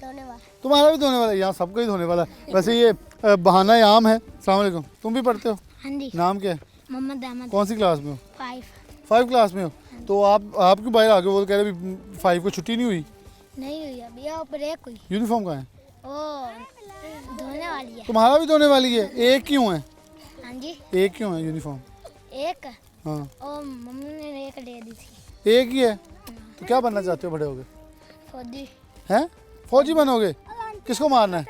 धोने वाला तुम्हारा भी धोने वाला है यहाँ सबका ही धोने वाला है वैसे ये बहाना आम है अस्सलाम वालेकुम तुम भी पढ़ते हो हाँ जी नाम क्या है मोहम्मद अहमद कौन सी क्लास में हो 5 5 क्लास में हो तो आप क्यों बाहर आ गए वो कह रहे अभी 5 को छुट्टी नहीं हुई नहीं हुई अभी अब ब्रेक हुई यूनिफॉर्म कहाँ है ओ धोने वाली है तुम्हारा भी धोने वाली है एक क्यों है हाँ जी एक क्यों है यूनिफॉर्म एक हाँ ओ मम्मी ने एक दे दी थी एक ही है तो क्या बनना चाहते हो बड़े होगे फौजी हैं फौजी बनोगे किसको मारना है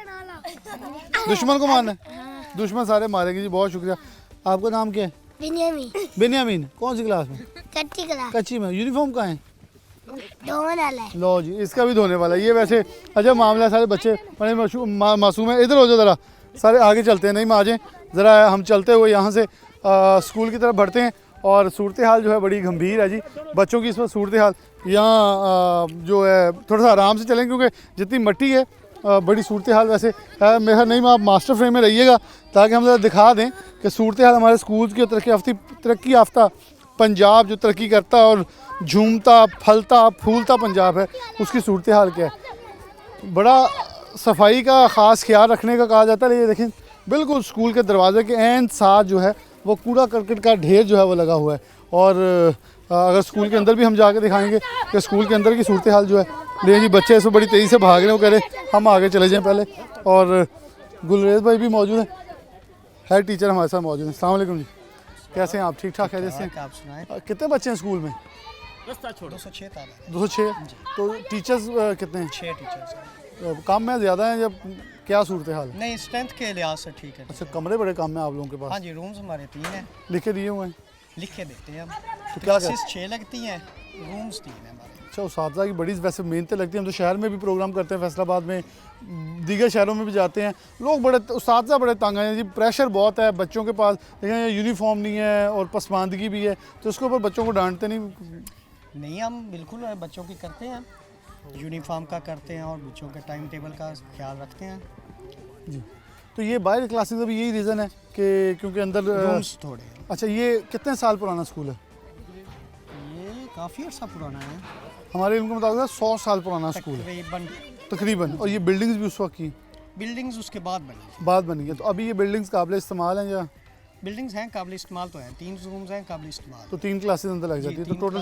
दुश्मन को मारना है दुश्मन सारे मारेंगे जी बहुत शुक्रिया आपका नाम क्या है बेनियामीन कौन सी क्लास में कच्ची क्लास कच्ची में यूनिफॉर्म कहाँ है धोने वाला है लो जी इसका भी धोने वाला है ये वैसे अच्छा मामला है सारे बच्चे बड़े मासूम है इधर हो जाओ ज़रा सारे आगे चलते हैं नहीं में आ जाएं ज़रा हम चलते हुए यहाँ से स्कूल की तरफ बढ़ते हैं और सूरत हाल जो है बड़ी गंभीर है जी बच्चों की इस वक्त सूरत हाल यहाँ जो है थोड़ा सा आराम से चलें क्योंकि जितनी मिट्टी है बड़ी सूरत हाल वैसे मेरा नहीं आप मास्टर फ्रेम में रहिएगा ताकि हम ज़रा दिखा दें कि सूरत हाल हमारे स्कूल की तरक्की याफ्ता पंजाब जो तरक्की करता है और झूमता फलता फूलता पंजाब है उसकी सूरत हाल क्या है बड़ा सफाई का ख़ास ख्याल रखने का कहा जाता है लेकिन देखें बिल्कुल स्कूल के दरवाजे के एन साथ जो है वो कूड़ा करकट का ढेर जो है वो लगा हुआ है और अगर स्कूल के अंदर भी हम जाके दिखाएंगे कि स्कूल के अंदर की सूरत हाल जो है लेकिन जी बच्चे इसमें बड़ी तेज़ी से भाग रहे हैं वो कह रहे हम आगे चले जाएं पहले और गुलरेज भाई भी मौजूद हैं हेड टीचर हमारे साथ मौजूद हैं अस्सलाम वालेकुम जी कैसे हैं आप ठीक ठाक है जैसे आप सुनाएं कितने बच्चे हैं स्कूल में 206 तो टीचर्स कितने हैं 6 टीचर्स कम है ज़्यादा है जब क्या सूरत हाल नहीं स्ट्रेंथ के लिहाज से ठीक है अच्छा कमरे बड़े कम हैं आप लोगों के पास हाँ जी रूम्स हमारे 3 हैं लिखे दिए हुए हैं लिख के देते हैं हम तो क्या क्लासेस 6 लगती हैं रूम्स 3 हैं हमारे अच्छा उस्तादा की बड़ी वैसे मेहनतें लगती हैं हम तो शहर में भी प्रोग्राम करते हैं फैसलाबाद में दीगर शहरों में भी जाते हैं लोग बड़े उस्तादा बड़े तंग हैं जी प्रेशर बहुत है बच्चों के पास लेकिन यूनिफॉर्म नहीं है और पसमानदगी भी है तो उसके ऊपर बच्चों को डांटते नहीं हम बिल्कुल बच्चों की करते हैं यूनिफॉर्म का करते हैं और बच्चों के टाइम टेबल का ख्याल रखते हैं जी तो ये बाहर क्लासेस का भी यही रीज़न है कि क्योंकि अंदर रूम्स थोड़े हैं। अच्छा ये कितने साल पुराना स्कूल है ये काफ़ी अर्सा पुराना है हमारे इनके मुताबिक 100 साल पुराना स्कूल है तकरीबन और ये बिल्डिंग्स भी उस वक्त की बिल्डिंग्स उसके बाद बनी है तो अभी ये बिल्डिंग्स काबिल इस्तेमाल हैं या बिल्डिंग्स हैं काबिल इस्तेमाल तो हैं 3 रूम्स हैं काबिल इस्तेमाल तो 3 क्लासेस अंदर लग जाती है तो टोटल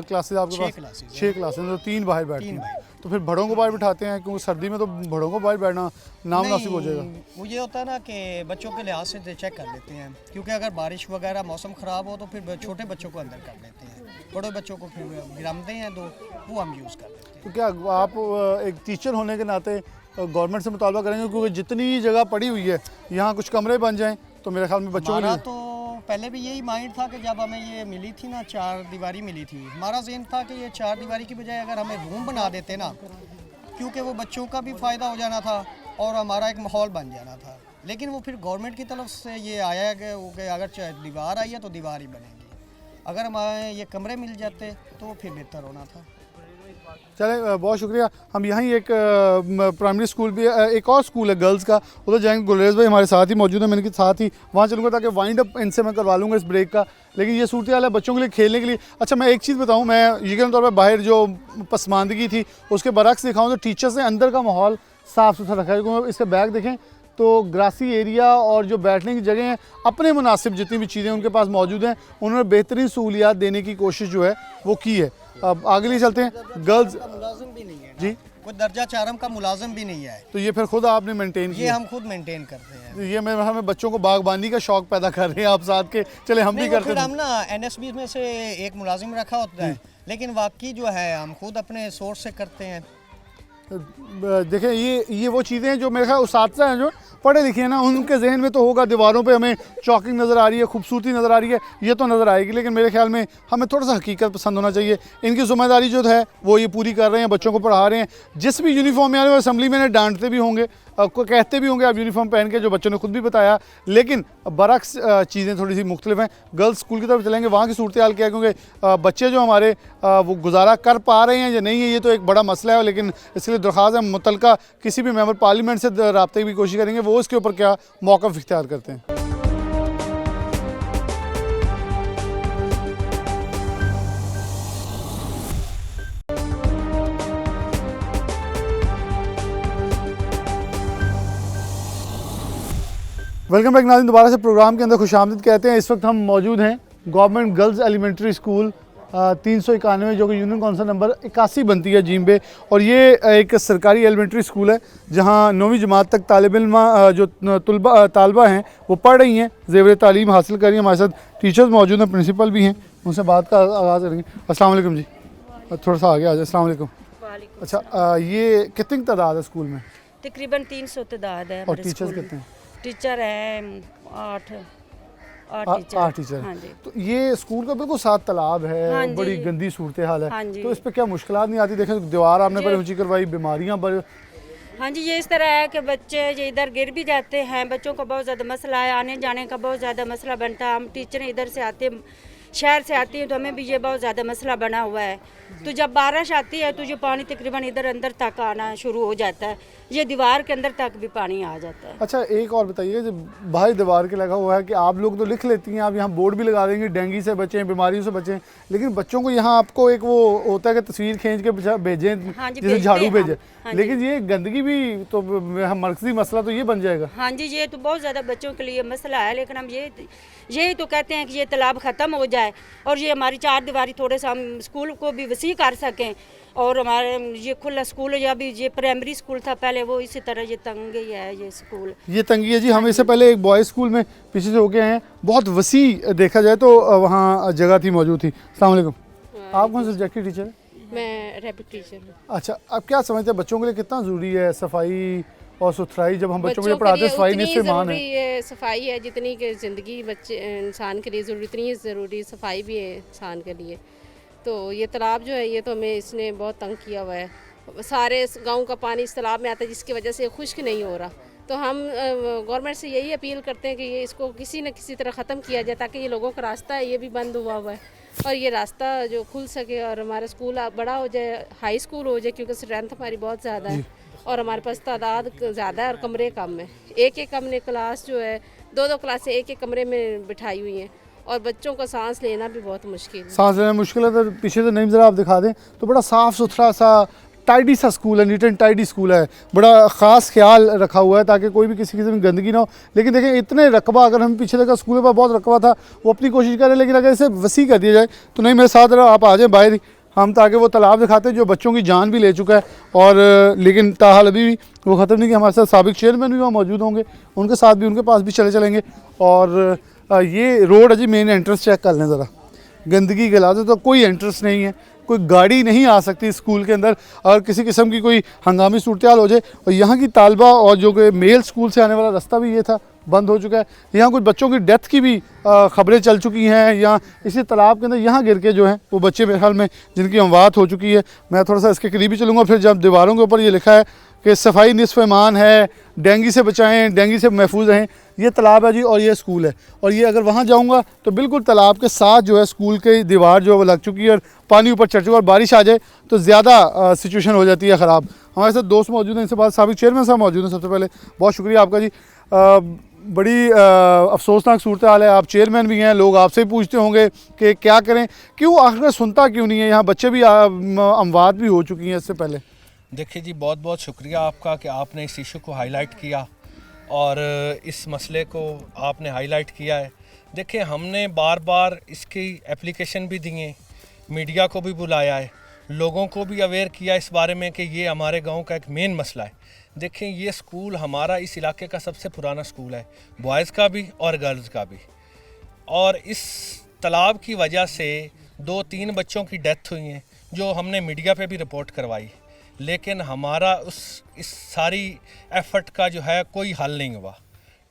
क्लासेस आपके पास 6 क्लासेस तो 3 बाहर बैठती हैं तो फिर बड़ों को बाहर बिठाते हैं क्योंकि सर्दी में तो बड़ों को बाहर बैठना नामुनासिब हो जाएगा वो ये होता है ना कि बच्चों के लिहाज से चेक कर लेते हैं क्योंकि अगर बारिश वगैरह मौसम ख़राब हो तो फिर छोटे बच्चों को अंदर कर लेते हैं बड़े बच्चों को फिर गिरामते हैं तो वो हम यूज़ कर लेते हैं तो क्या आप एक टीचर होने के नाते गवर्नमेंट से मुतालबा करेंगे क्योंकि जितनी जगह पड़ी हुई है यहाँ कुछ कमरे बन जाएँ तो मेरे ख्याल में बच्चों के लिए तो पहले भी यही माइंड था कि जब हमें ये मिली थी ना, 4 दीवारी मिली थी, हमारा ज़हन था कि ये 4 दीवारी की बजाय अगर हमें रूम बना देते ना, क्योंकि वो बच्चों का भी फ़ायदा हो जाना था और हमारा एक माहौल बन जाना था। लेकिन वो फिर गवर्नमेंट की तरफ से ये आया कि अगर चाहे दीवार आई है तो दीवार ही बनेगी, अगर हमारे ये कमरे मिल जाते तो फिर बेहतर होना था। चले, बहुत शुक्रिया। हम यहाँ ही एक प्राइमरी स्कूल भी, एक और स्कूल है गर्ल्स का, उधर जाएंगे। गुलेज भाई हमारे साथ ही मौजूद है, मैं इनके साथ ही वहाँ चलूँगा ताकि वाइंड अप इनसे मैं करवा लूँगा इस ब्रेक का। लेकिन ये सूरत हाल है बच्चों के लिए खेलने के लिए। अच्छा, मैं एक चीज़ बताऊँ, मैं यकीन तौर पर बाहर जो पसमानदगी थी उसके बरक्स दिखाऊँ तो टीचर्स ने अंदर का माहौल साफ़ सुथरा रखा है। क्योंकि इसका बैग देखें तो ग्रासी एरिया और जो बैठने की जगह हैं अपने मुनासिब जितनी भी चीज़ें उनके पास मौजूद हैं, उन्होंने बेहतरीन सहूलियात देने की कोशिश जो है वो की है। अब आगे लिए चलते हैं। गर्ल्स मुलाजिम भी नहीं है जी, कोई दर्जा 4 का मुलाजिम भी नहीं है, तो ये फिर खुद आपने मेंटेन ये किया? हम खुद मेंटेन करते हैं। ये मैं हमें बच्चों को बागबानी का शौक पैदा कर रहे हैं आप साथ के, चले हम भी करते फिर हैं। हम ना NSB में से एक मुलाजिम रखा होता है, लेकिन वाकई जो है हम खुद अपने सोर्स से करते हैं। देखें, ये वो चीज़ें हैं जो मेरे ख्याल उस्ताद हैं जो पढ़े लिखे हैं ना, उनके जहन में तो होगा दीवारों पे हमें चौकिंग नज़र आ रही है, खूबसूरती नज़र आ रही है, ये तो नज़र आएगी, लेकिन मेरे ख्याल में हमें थोड़ा सा हकीकत पसंद होना चाहिए। इनकी ज़िम्मेदारी जो है वो ये पूरी कर रहे हैं, बच्चों को पढ़ा रहे हैं। जिस भी यूनिफॉर्म में आ रहे हैं असेंबली में इन्हें डांटते भी होंगे, को कहते भी होंगे आप यूनिफॉर्म पहन के, जो बच्चों ने खुद भी बताया, लेकिन बरक्स चीज़ें थोड़ी सी मुख्तलिफ हैं। गर्ल्स स्कूल की तरफ चलेंगे, वहाँ की सूरत हाल क्या है, क्योंकि बच्चे जो हमारे वो गुजारा कर पा रहे हैं या नहीं है ये तो एक बड़ा मसला है। लेकिन इसके लिए दरख्वास्त है मुतलका किसी भी मेंबर पार्लियामेंट से रब्ते की भी कोशिश करेंगे, वो इसके ऊपर क्या मौक़िफ़ इख्तियार करते हैं। वेलकम बैक नाज़रीन, दोबारा से प्रोग्राम के अंदर खुशामदीद कहते हैं। इस वक्त हम मौजूद हैं गवर्नमेंट गर्ल्स एलिमेंट्री स्कूल 391 जो कि यूनियन काउंसिल नंबर 81 बनती है जीम पे, और ये एक सरकारी एलिमेंट्री स्कूल है जहाँ 9वीं जमात तक तालिब इल्म जो तालबा हैं वो पढ़ रही हैं, ज़ेवर तालीम हासिल कर रही हैं। हमारे साथ टीचर्स मौजूद हैं, प्रिंसिपल भी हैं, उनसे बात का आगाज़ करेंगे। अस्सलाम वालेकुम जी, थोड़ा सा आगे आ जाए। अस्सलाम वालेकुम। अच्छा, ये कितनी तादाद है स्कूल में? तकरीबन 300 तादाद है। और टीचर्स कितने हैं? टीचर है 8 टीचर। हाँ जी। तो ये स्कूल का बिल्कुल साथ तालाब है, हाँ बड़ी गंदी सूरत हाल है। हाँ जी। तो इस पे क्या मुश्किलात नहीं आती? देखें दीवार आपने बड़ी ऊंची करवाई, बीमारियां बड़ी। हाँ जी, ये इस तरह है कि बच्चे ये इधर गिर भी जाते हैं, बच्चों का बहुत ज़्यादा मसला है, आने जाने का बहुत ज़्यादा मसला बनता है। हम टीचर इधर से आते शहर से आती हैं तो हमें भी ये बहुत ज़्यादा मसला बना हुआ है। तो जब बारिश आती है तो ये पानी तकरीबन इधर अंदर तक आना शुरू हो जाता है, ये दीवार के अंदर तक भी पानी आ जाता है। अच्छा, एक और बताइए, जब बाहर दीवार के लगा हुआ है कि आप लोग तो लिख लेती हैं, आप यहाँ बोर्ड भी लगा देंगे डेंगू से बचें, बीमारियों से बचें, लेकिन बच्चों को यहाँ आपको एक वो होता है कि तस्वीर खींच के भेजें, हाँ जी, जैसे झाड़ू भेजें, हाँ लेकिन ये गंदगी भी तो मरकजी मसला तो ये बन जाएगा। हाँ जी, ये तो बहुत ज़्यादा बच्चों के लिए मसला है, लेकिन हम यही तो कहते हैं कि ये तालाब ख़त्म हो जाए और ये हमारी 4 दीवारी थोड़े सा हम स्कूल को भी वसी कर सकें, और हमारे ये खुला स्कूल या भी ये प्राइमरी स्कूल था पहले, वो इसी तरह ये तंगी है ये स्कूल। ये तंगी है जी। हम इससे पहले एक बॉयज़ स्कूल में पीछे से होके आए हैं, बहुत वसी देखा जाए तो वहाँ जगह थी मौजूद थी। अस्सलाम वालेकुम, आप कौन सब्जेक्ट की टीचर हैं? मैं रैपिड टीचर हूँ। अच्छा, अब क्या समझते हैं बच्चों के लिए कितना ज़रूरी है सफाई और सुथराई? जब हम बच्चों को पढ़ाते हैं सफाई निस्फ़ ईमान है। सफाई है जितनी कि ज़िंदगी बच्चे इंसान के लिए ज़रूरी, उतनी ज़रूरी सफाई भी है इंसान के लिए। तो ये तालाब जो है ये तो हमें इसने बहुत तंग किया हुआ है, सारे गांव का पानी इस तालाब में आता है जिसकी वजह से खुश्क नहीं हो रहा। तो हम गवर्नमेंट से यही अपील करते हैं कि ये इसको किसी न किसी तरह ख़त्म किया जाए, ताकि ये लोगों का रास्ता है ये भी बंद हुआ हुआ है और ये रास्ता जो खुल सके और हमारा स्कूल बड़ा हो जाए, हाई स्कूल हो जाए, क्योंकि स्ट्रेंथ हमारी बहुत ज़्यादा है और हमारे पास तादाद ज़्यादा है और कमरे कम है। एक हमने क्लास जो है 2 क्लासें एक कमरे में बिठाई हुई हैं और बच्चों को सांस लेना भी बहुत मुश्किल है। सांस लेना मुश्किल है। तो पीछे से नहीं ज़रा आप दिखा दें तो बड़ा साफ़ सुथरा सा टाइडी सा स्कूल है, नीट एंड टाइडी स्कूल है, बड़ा ख़ास ख्याल रखा हुआ है ताकि कोई भी किसी किस्म की गंदगी ना हो। लेकिन देखें इतने रकबा, अगर हम पीछे देखा स्कूल पर बहुत रकबा था, वो अपनी कोशिश करें, लेकिन अगर इसे वसी कर दिया जाए तो नहीं। मेरे साथ आप आ जाएँ बाहर, हम ताकि वो तालाब दिखाते हैं जो बच्चों की जान भी ले चुका है, और लेकिन ताहाल अभी भी वो ख़त्म नहीं कि हमारे साथ साबिक चेयरमैन भी वहाँ मौजूद होंगे, उनके साथ भी उनके पास भी चलेंगे। और ये रोड है जी, मेन एंट्रेंस चेक कर लें ज़रा, गंदगी के लाते तो कोई एंट्रेंस नहीं है, कोई गाड़ी नहीं आ सकती स्कूल के अंदर अगर किसी किस्म की कोई हंगामी सूरत हाल हो जाए। और यहाँ की तालबा और जो कि मेल स्कूल से आने वाला रास्ता भी ये था, बंद हो चुका है। यहाँ कुछ बच्चों की डेथ की भी खबरें चल चुकी हैं। यहाँ इसी तालाब के अंदर यहाँ गिर के जो हैं वो बच्चे मेरे ख्याल में जिनकी अमवात हो चुकी है। मैं थोड़ा सा इसके करीबी चलूँगा, फिर जब दीवारों के ऊपर ये लिखा है कि सफाई निस्फ ईमान है, डेंगू से बचाएं, डेंगू से महफूज रहें। ये तालाब है जी और ये स्कूल है, और ये अगर वहाँ जाऊँगा तो बिल्कुल तालाब के साथ जो है स्कूल की दीवार जो है वो लग चुकी है और पानी ऊपर चढ़ चुका है, और बारिश आ जाए तो ज़्यादा सिचुएशन हो जाती है ख़राब। हमारे साथ दोस्त मौजूद हैं, इनसे बात साबिक चेयरमैन साहब मौजूद हैं। सबसे पहले बहुत शुक्रिया आपका जी। बड़ी अफसोसनाक सूरत हाल है, आप चेयरमैन भी हैं, लोग आपसे पूछते होंगे कि क्या करें, क्यों आखिर सुनता क्यों नहीं है? यहाँ बच्चे भी अमवात भी हो चुकी हैं इससे पहले। देखिए जी, बहुत बहुत शुक्रिया आपका कि आपने इस इशू को हाईलाइट किया और इस मसले को आपने हाईलाइट किया है। देखिए, हमने बार बार इसकी एप्लीकेशन भी दिए, मीडिया को भी बुलाया है, लोगों को भी अवेयर किया इस बारे में कि ये हमारे गांव का एक मेन मसला है। देखें, ये स्कूल हमारा इस इलाके का सबसे पुराना स्कूल है, बॉयज़ का भी और गर्ल्स का भी, और इस तालाब की वजह से 2-3 बच्चों की डेथ हुई है जो हमने मीडिया पे भी रिपोर्ट करवाई, लेकिन हमारा इस सारी एफर्ट का जो है कोई हल नहीं हुआ।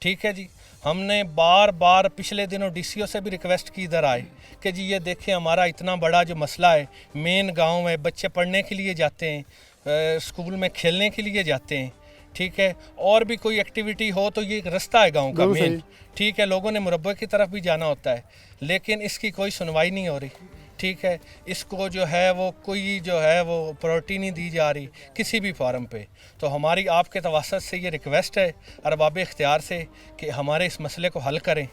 ठीक है जी, हमने बार बार पिछले दिनों डीसीओ से भी रिक्वेस्ट की इधर आए कि जी ये देखें, हमारा इतना बड़ा जो मसला है, मेन गांव में बच्चे पढ़ने के लिए जाते हैं, स्कूल में खेलने के लिए जाते हैं, ठीक है, और भी कोई एक्टिविटी हो तो ये एक रास्ता है गांव का मेन, ठीक है, लोगों ने मुरब्बे की तरफ भी जाना होता है, लेकिन इसकी कोई सुनवाई नहीं हो रही। ठीक है, इसको जो है वो कोई जो है वो प्रायोरिटी नहीं दी जा रही किसी भी फॉरम पे। तो हमारी आपके तवसत से ये रिक्वेस्ट है अरबाब इख्तियार से कि हमारे इस मसले को हल करें,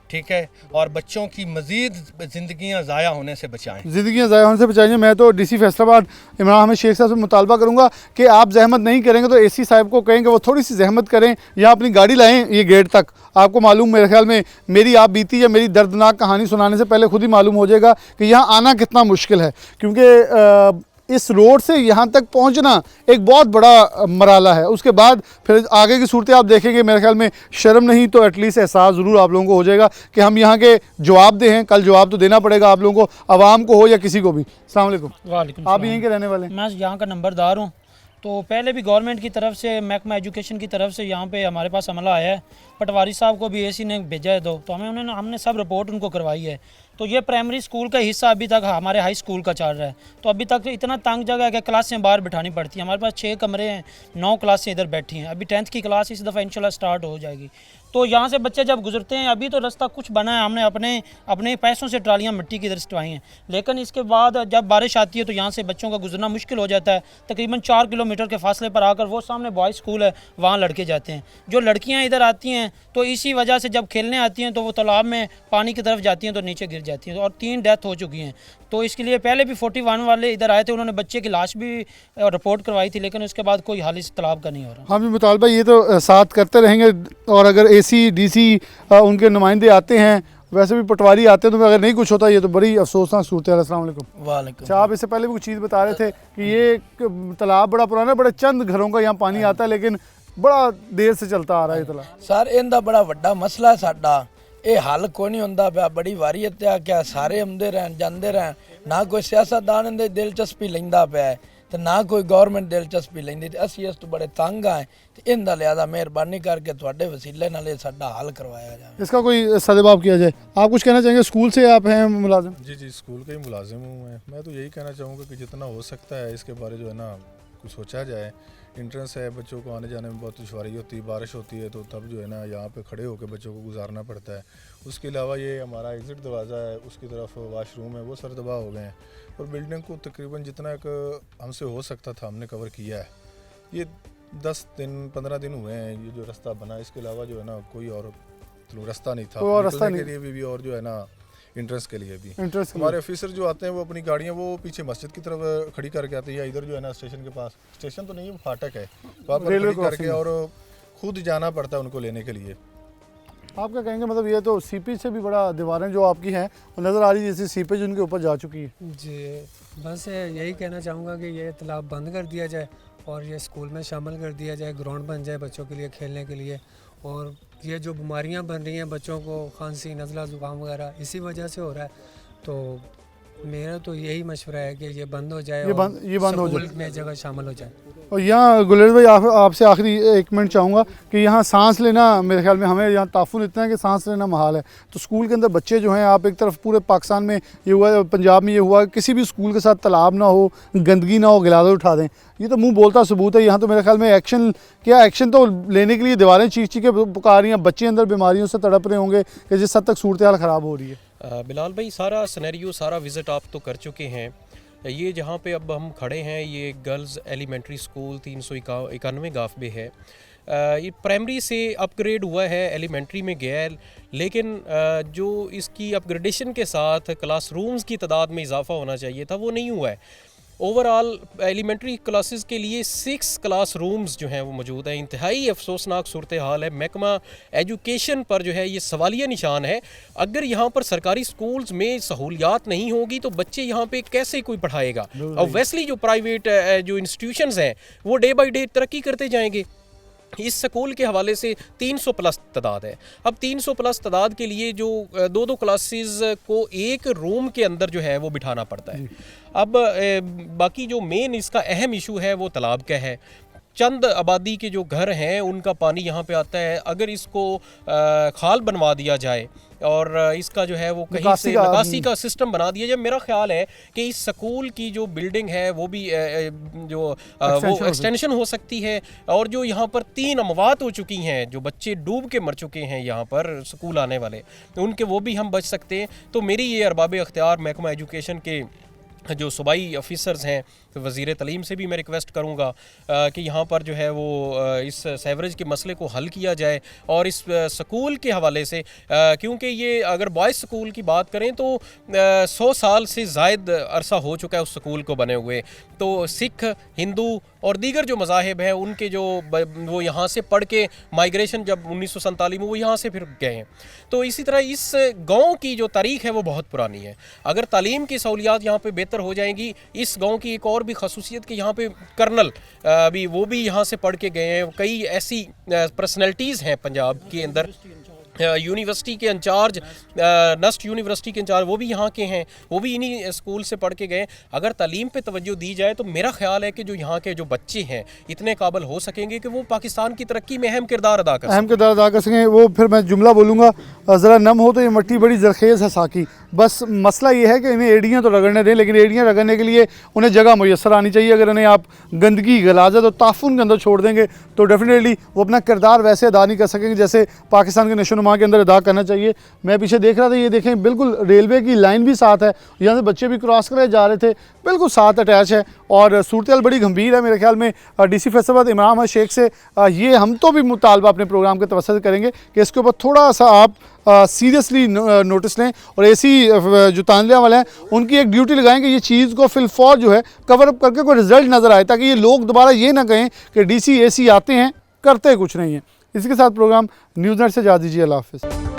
ठीक है, और बच्चों की मज़ीद ज़िंदगियाँ ज़ाया होने से बचाएं। ज़िंदगियाँ ज़ाया होने से बचाएंगे। मैं तो डीसी फैसलाबाद इमरान अहमद शेख साहब से मुतालबा करूँगा कि आप जहमत नहीं करेंगे तो एसी साहब को कहेंगे वो थोड़ी सी जहमत करें, या अपनी गाड़ी लाएँ ये गेट तक। आपको मालूम, मेरे ख्याल में मेरी आप बीती या मेरी दर्दनाक कहानी सुनाने से पहले खुद ही मालूम हो जाएगा कि यहाँ आना कितना मुश्किल है, क्योंकि इस रोड से यहाँ तक पहुँचना एक बहुत बड़ा मराला है। उसके बाद फिर आगे की सूरतें आप देखेंगे, मेरे ख्याल में शर्म नहीं तो एटलीस्ट एहसास ज़रूर आप लोगों को हो जाएगा कि हम यहाँ के जवाबदेह हैं। कल जवाब तो देना पड़ेगा आप लोगों को, आवाम को हो या किसी को भी। अस्सलाम वालेकुम। वालेकुम। आप यहीं के रहने वाले हैं? मैं यहाँ का नंबरदार हूँ। तो पहले भी गवर्नमेंट की तरफ से, महकमा एजुकेशन की तरफ से यहाँ पे हमारे पास हमला आया है, पटवारी साहब को भी एसी ने भेजा है दो, तो हमने सब रिपोर्ट उनको करवाई है। तो ये प्राइमरी स्कूल का हिस्सा अभी तक हमारे हाई स्कूल का चल रहा है। तो अभी तक इतना तंग जगह है कि क्लासें बाहर बिठानी पड़ती हैं। हमारे पास 6 कमरे हैं, 9 क्लासें इधर बैठी हैं। अभी 10th की क्लास इस दफ़ा इंशाल्लाह स्टार्ट हो जाएगी। तो यहाँ से बच्चे जब गुजरते हैं, अभी तो रास्ता कुछ बना है, हमने अपने पैसों से ट्रालियाँ मिट्टी की इधर सटवाई हैं, लेकिन इसके बाद जब बारिश आती है तो यहाँ से बच्चों का गुजरना मुश्किल हो जाता है। तकरीबन 4 किलोमीटर के फासले पर आकर वो सामने बॉयज़ स्कूल है, वहाँ लड़के जाते हैं। जो लड़कियाँ इधर आती हैं तो इसी वजह से जब खेलने आती हैं तो वो तालाब में पानी की तरफ जाती हैं तो नीचे गिर जाती हैं, और 3 डेथ हो चुकी हैं। तो इसके लिए पहले भी 41 वाले इधर आए थे, उन्होंने बच्चे की लाश भी रिपोर्ट करवाई थी, लेकिन उसके बाद कोई हाल इस तालाब का नहीं हो रहा। हाँ भी मुतालबा ये तो साथ करते रहेंगे, और अगर एसी डीसी उनके नुमाइंदे आते हैं, वैसे भी पटवारी आते हैं, तो अगर नहीं कुछ होता ये तो बड़ी अफसोसनाक सूरत है। अस्सलाम वालेकुम। वालेकुम। अच्छा, आप इससे पहले भी कुछ चीज़ बता रहे थे कि ये तालाब बड़ा पुराना है, बड़े चंद घरों का यहाँ पानी आता है, लेकिन बड़ा देर से चलता आ रहा है तालाब। सर इनका बड़ा वड्डा मसला है साडा, ये हल को नहीं होंदा पिया। बड़ी वारी है क्या सारे आउंदे रहन जांदे रहन, ना कोई सियासतदान इहदे दिलचस्पी लैंदा पिया है ते ना कोई गवर्नमेंट दिलचस्पी लैंदी, ते असीं इस तो बड़े तंग आए, ते इनदा लिहाजा मेहरबानी करके तुहाडे वसीले नाल ये साडा हल करवाया जाए। इसका कोई सदबाब किया जाए। आप कुछ कहना चाहेंगे? स्कूल से आप हैं मुलाजिम? जी, स्कूल का ही मुलाजिम हूँ मैं तो यही कहना चाहूँगा कि जितना हो सकता है इसके बारे जो है ना कुछ सोचा जाए। इंट्रेंस है, बच्चों को आने जाने में बहुत दुश्वारी होती है, बारिश होती है तो तब जो है ना यहाँ पे खड़े होकर बच्चों को गुजारना पड़ता है। उसके अलावा ये हमारा एग्ज़िट दरवाज़ा है, उसकी तरफ वाशरूम है, वो सरदबा हो गए हैं, और बिल्डिंग को तकरीबन जितना हमसे हो सकता था हमने कवर किया है। ये 10 दिन 15 दिन हुए हैं ये जो रास्ता बना, इसके अलावा जो है ना कोई और रास्ता नहीं था निकलने के लिए भी और जो है ना इंट्रेंस के लिए भी। हमारे ऑफिसर जो आते हैं वो अपनी गाड़ियाँ वो पीछे मस्जिद की तरफ खड़ी करके आते हैं, या इधर जो है ना स्टेशन के पास, स्टेशन तो नहीं है फाटक है, वहाँ पर खड़ी करके और खुद जाना पड़ता है उनको लेने के लिए। आप क्या कहेंगे? मतलब ये तो सीपेज से भी बड़ा दीवारें जो आपकी हैं वो नज़र आ रही है जैसे सीपेज उनके ऊपर जा चुकी है। जी, बस यही कहना चाहूँगा कि ये तालाब बंद कर दिया जाए और ये स्कूल में शामिल कर दिया जाए, ग्राउंड बन जाए बच्चों के लिए खेलने के लिए। और ये जो बीमारियां बन रही हैं बच्चों को, खांसी, नज़ला, ज़ुकाम वगैरह इसी वजह से हो रहा है। तो मेरा तो यही मशवरा है कि ये बंद हो जाए, ये बंद हो जाए, स्कूल में जगह शामिल हो जाए। और यहाँ गुलेर भाई आपसे आखिरी 1 मिनट चाहूँगा कि यहाँ सांस लेना, मेरे ख्याल में हमें यहाँ ताफुन इतना है कि सांस लेना महाल है। तो स्कूल के अंदर बच्चे जो हैं, आप एक तरफ पूरे पाकिस्तान में ये हुआ, पंजाब में ये हुआ, किसी भी स्कूल के साथ तालाब ना हो, गंदगी ना हो, गिलादत उठा दें, ये तो मुंह बोलता सबूत है। यहाँ तो मेरे ख्याल में एक्शन तो लेने के लिए दीवारें चीख चीख के पुकार रही हैं, बच्चे अंदर बीमारियों से तड़प रहे होंगे कि जिस हद तक सूरत हाल ख़राब हो रही है। बिलाल भाई, सारा सिनेरियो, सारा विज़िट आप तो कर चुके हैं। ये जहाँ पे अब हम खड़े हैं, ये गर्ल्स एलिमेंट्री स्कूल 391 गाफ में है। ये प्राइमरी से अपग्रेड हुआ है, एलिमेंट्री में गया है, लेकिन जो इसकी अपग्रेडेशन के साथ क्लासरूम्स की तादाद में इजाफा होना चाहिए था, वो नहीं हुआ है। ओवरऑल एलिमेंट्री क्लासेस के लिए 6 क्लासरूम्स जो हैं वो मौजूद हैं। इंतहाई अफसोसनाक सूरत हाल है। महकमा एजुकेशन पर जो है ये सवालिया निशान है। अगर यहाँ पर सरकारी स्कूल्स में सहूलियात नहीं होगी तो बच्चे यहाँ पे कैसे कोई पढ़ाएगा। ऑब्वियसली जो प्राइवेट जो इंस्टीट्यूशंस हैं वो डे बाई डे तरक्की करते जाएंगे। इस स्कूल के हवाले से 300 प्लस तादाद है। अब 300 प्लस तादाद के लिए जो 2-2 क्लासेस को एक रूम के अंदर जो है वो बिठाना पड़ता है। अब बाकी जो मेन इसका अहम इशू है वो तालाब का है। चंद आबादी के जो घर हैं उनका पानी यहाँ पे आता है। अगर इसको खाल बनवा दिया जाए और इसका जो है वो कहीं से निकासी का सिस्टम बना दिया जाए, मेरा ख्याल है कि इस स्कूल की जो बिल्डिंग है वो भी वो एक्सटेंशन हो सकती है। और जो यहाँ पर 3 अमवात हो चुकी हैं, जो बच्चे डूब के मर चुके हैं यहाँ पर स्कूल आने वाले, उनके वो भी हम बच सकते हैं। तो मेरी ये अरबाब अख्तियार महकमा एजुकेशन के जो सूबाई ऑफिसर्स हैं, तो वज़ीर तलीम से भी मैं रिक्वेस्ट करूँगा कि यहाँ पर जो है वो इस सेवरेज के मसले को हल किया जाए। और इस स्कूल के हवाले से क्योंकि ये अगर बॉयज़ स्कूल की बात करें तो 100 साल से ज़ायद अरसा हो चुका है उस स्कूल को बने हुए। तो सिख, हिंदू और दीगर जो मज़ाहिब हैं उनके जो वो यहाँ से पढ़ के माइग्रेशन जब 1947 में वो यहाँ से फिर गए हैं। तो इसी तरह इस गाँव की जो तारीख़ है वो बहुत पुरानी है। अगर तालीम की सहूलियात यहाँ पर बेहतर हो जाएंगी, इस गाँव की एक और भी खसूसियत कि यहाँ पे कर्नल अभी वो भी यहाँ से पढ़ के गए हैं। कई ऐसी पर्सनैलिटीज़ हैं पंजाब के अंदर, यूनिवर्सिटी के इंचार्ज, नस्ट यूनिवर्सिटी के इंचार्ज वो भी यहाँ के हैं, वो भी इन्हीं स्कूल से पढ़ के गए। अगर तालीम पे तवज्जो दी जाए तो मेरा ख्याल है कि जो यहाँ के जो बच्चे हैं इतने काबिल हो सकेंगे कि वो पाकिस्तान की तरक्की में अहम किरदार अदा कर सकें। वो फिर मैं जुमला बोलूँगा, ज़रा नम हो तो ये मट्टी बड़ी जरखेज़ है साकी। बस मसला ये है कि इन्हें एड़ियाँ तो रगड़ने दें, लेकिन एड़ियाँ रगड़ने के लिए उन्हें जगह मुयस्सर आनी चाहिए। अगर उन्हें आप गंदगी, गलाजत और ताफुन के अंदर छोड़ देंगे तो डेफिनेटली वो अपना किरदार वैसे अदा नहीं कर सकेंगे जैसे पाकिस्तान के नशोनुमा के अंदर अदा करना चाहिए। मैं पीछे देख रहा था, ये देखें बिल्कुल रेलवे की लाइन भी साथ है, यहाँ से बच्चे भी क्रॉस कर जा रहे थे, बिल्कुल साथ अटैच है। और सूरत हाल बड़ी गंभीर है। मेरे ख्याल में DC फैसलाबाद इमरान अहमद शेख से ये हम तो भी मुतालबा अपने प्रोग्राम के तवस्सुत करेंगे कि इसके ऊपर थोड़ा सा आप सीरियसली नोटिस लें और ऐसी जो तानलियाँ वाले हैं उनकी एक ड्यूटी लगाएं कि ये चीज़ को फिलफौर जो है कवर अप करके कोई रिजल्ट नज़र आए, ताकि ये लोग दोबारा ये ना कहें कि DC AC आते हैं करते कुछ नहीं है। इसी के साथ प्रोग्राम न्यूज़ नेट से जा दीजिए। अल्लाह हाफ़िज़।